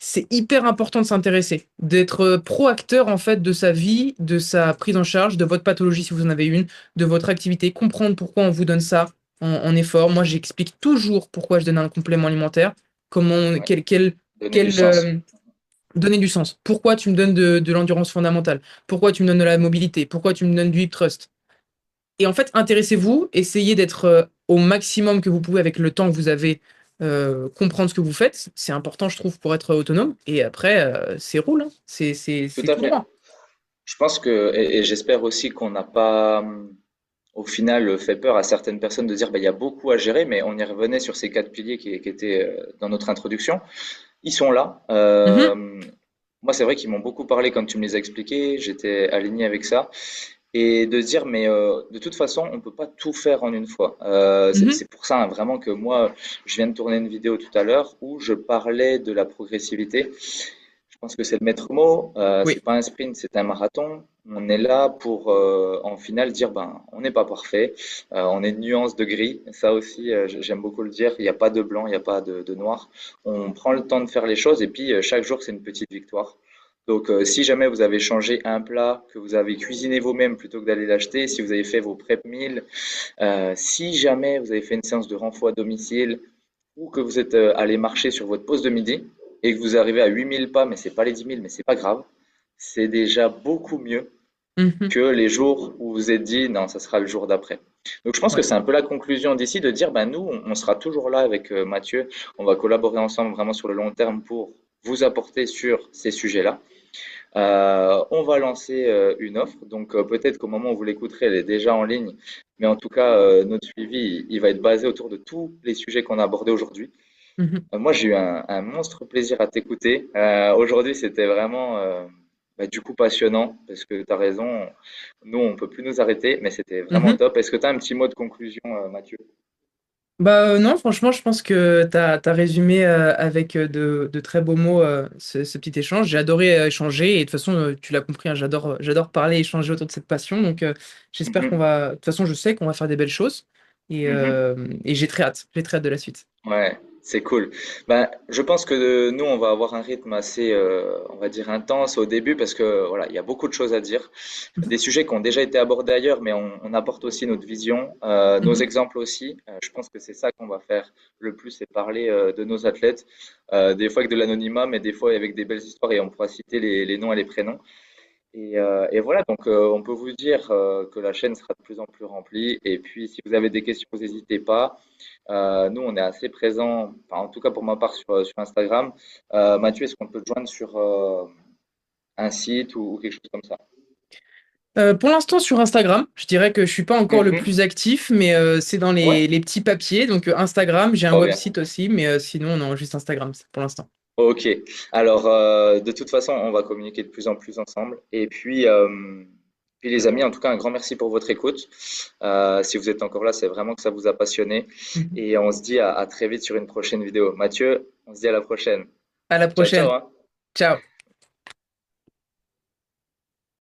c'est hyper important de s'intéresser, d'être pro-acteur en fait de sa vie, de sa prise en charge, de votre pathologie si vous en avez une, de votre activité, comprendre pourquoi on vous donne ça en effort. Moi, j'explique toujours pourquoi je donne un complément alimentaire, comment, Ouais, donner du quel, sens. donner du sens. Pourquoi tu me donnes de l'endurance fondamentale? Pourquoi tu me donnes de la mobilité? Pourquoi tu me donnes du hip thrust? Et en fait, intéressez-vous, essayez d'être au maximum que vous pouvez avec le temps que vous avez, comprendre ce que vous faites. C'est important, je trouve, pour être autonome. Et après, c'est roule, hein. Tout C'est à tout fait. droit. Je pense et j'espère aussi qu'on n'a pas, au final, fait peur à certaines personnes de dire, bah, il y a beaucoup à gérer, mais on y revenait sur ces quatre piliers qui étaient dans notre introduction. Ils sont là. Mhm, Moi, c'est vrai qu'ils m'ont beaucoup parlé quand tu me les as expliqués. J'étais aligné avec ça. Et de se dire, mais de toute façon, on ne peut pas tout faire en une fois. mhm, C'est pour ça hein, vraiment que moi, je viens de tourner une vidéo tout à l'heure où je parlais de la progressivité. Je pense que c'est le maître mot. oui. C'est pas un sprint, c'est un marathon. On est là pour, en finale, dire ben, on n'est pas parfait. On est une nuance de gris. Ça aussi, j'aime beaucoup le dire. Il n'y a pas de blanc, il n'y a pas de noir. On prend le temps de faire les choses et puis chaque jour, c'est une petite victoire. Donc, si jamais vous avez changé un plat, que vous avez cuisiné vous-même plutôt que d'aller l'acheter, si vous avez fait vos prep meals, si jamais vous avez fait une séance de renfort à domicile, ou que vous êtes allé marcher sur votre pause de midi et que vous arrivez à 8 000 pas, mais c'est pas les 10 000, mais c'est pas grave. C'est déjà beaucoup mieux Mhm, que les jours où vous vous êtes dit non, ça sera le jour d'après. Donc je pense que ouais. c'est un peu la conclusion d'ici de dire ben nous, on sera toujours là avec Mathieu. On va collaborer ensemble vraiment sur le long terme pour vous apporter sur ces sujets-là. On va lancer une offre, donc peut-être qu'au moment où vous l'écouterez, elle est déjà en ligne, mais en tout cas, notre suivi, il va être basé autour de tous les sujets qu'on a abordés aujourd'hui. Mhm. Moi, j'ai eu un monstre plaisir à t'écouter. Aujourd'hui, c'était vraiment du coup passionnant parce que tu as raison. Nous, on peut plus nous arrêter, mais c'était vraiment Mhm. top. Est-ce que tu as un petit mot de conclusion, Mathieu? Bah non, franchement, je pense que t'as résumé avec de très beaux mots ce petit échange. J'ai adoré échanger et de toute façon, tu l'as compris, hein, j'adore parler et échanger autour de cette passion. Donc, j'espère qu'on Mhm, va. De toute façon, je sais qu'on va faire des belles choses mhm. et j'ai très hâte. J'ai très hâte de la suite. Ouais, c'est cool. Ben, je pense que nous, on va avoir un rythme assez, on va dire, intense au début parce que voilà, il y a beaucoup de choses à dire. Mhm. Des sujets qui ont déjà été abordés ailleurs, mais on apporte aussi notre vision, nos Mhm. exemples aussi. Je pense que c'est ça qu'on va faire le plus, c'est parler de nos athlètes, des fois avec de l'anonymat, mais des fois avec des belles histoires et on pourra citer les noms et les prénoms. Et voilà, donc on peut vous dire que la chaîne sera de plus en plus remplie. Et puis, si vous avez des questions, vous n'hésitez pas. Nous, on est assez présents, enfin, en tout cas pour ma part, sur Instagram. Mathieu, est-ce qu'on peut te joindre sur un site ou quelque chose comme ça? Pour l'instant, sur Instagram, je dirais que je suis pas encore le Mhm. plus actif, mais c'est dans Ouais, les petits papiers. Donc, Instagram, j'ai un trop bien. website aussi, mais sinon, non, juste Instagram pour l'instant. Ok. Alors, de toute façon, on va communiquer de plus en plus ensemble. Et puis, Puis les amis, en tout cas, un grand merci pour votre écoute. Si vous êtes encore là, c'est vraiment que ça vous a passionné. Et on se dit à très vite sur une prochaine vidéo. Mathieu, on se dit à la prochaine. À la Ciao, ciao, prochaine. hein. Ciao.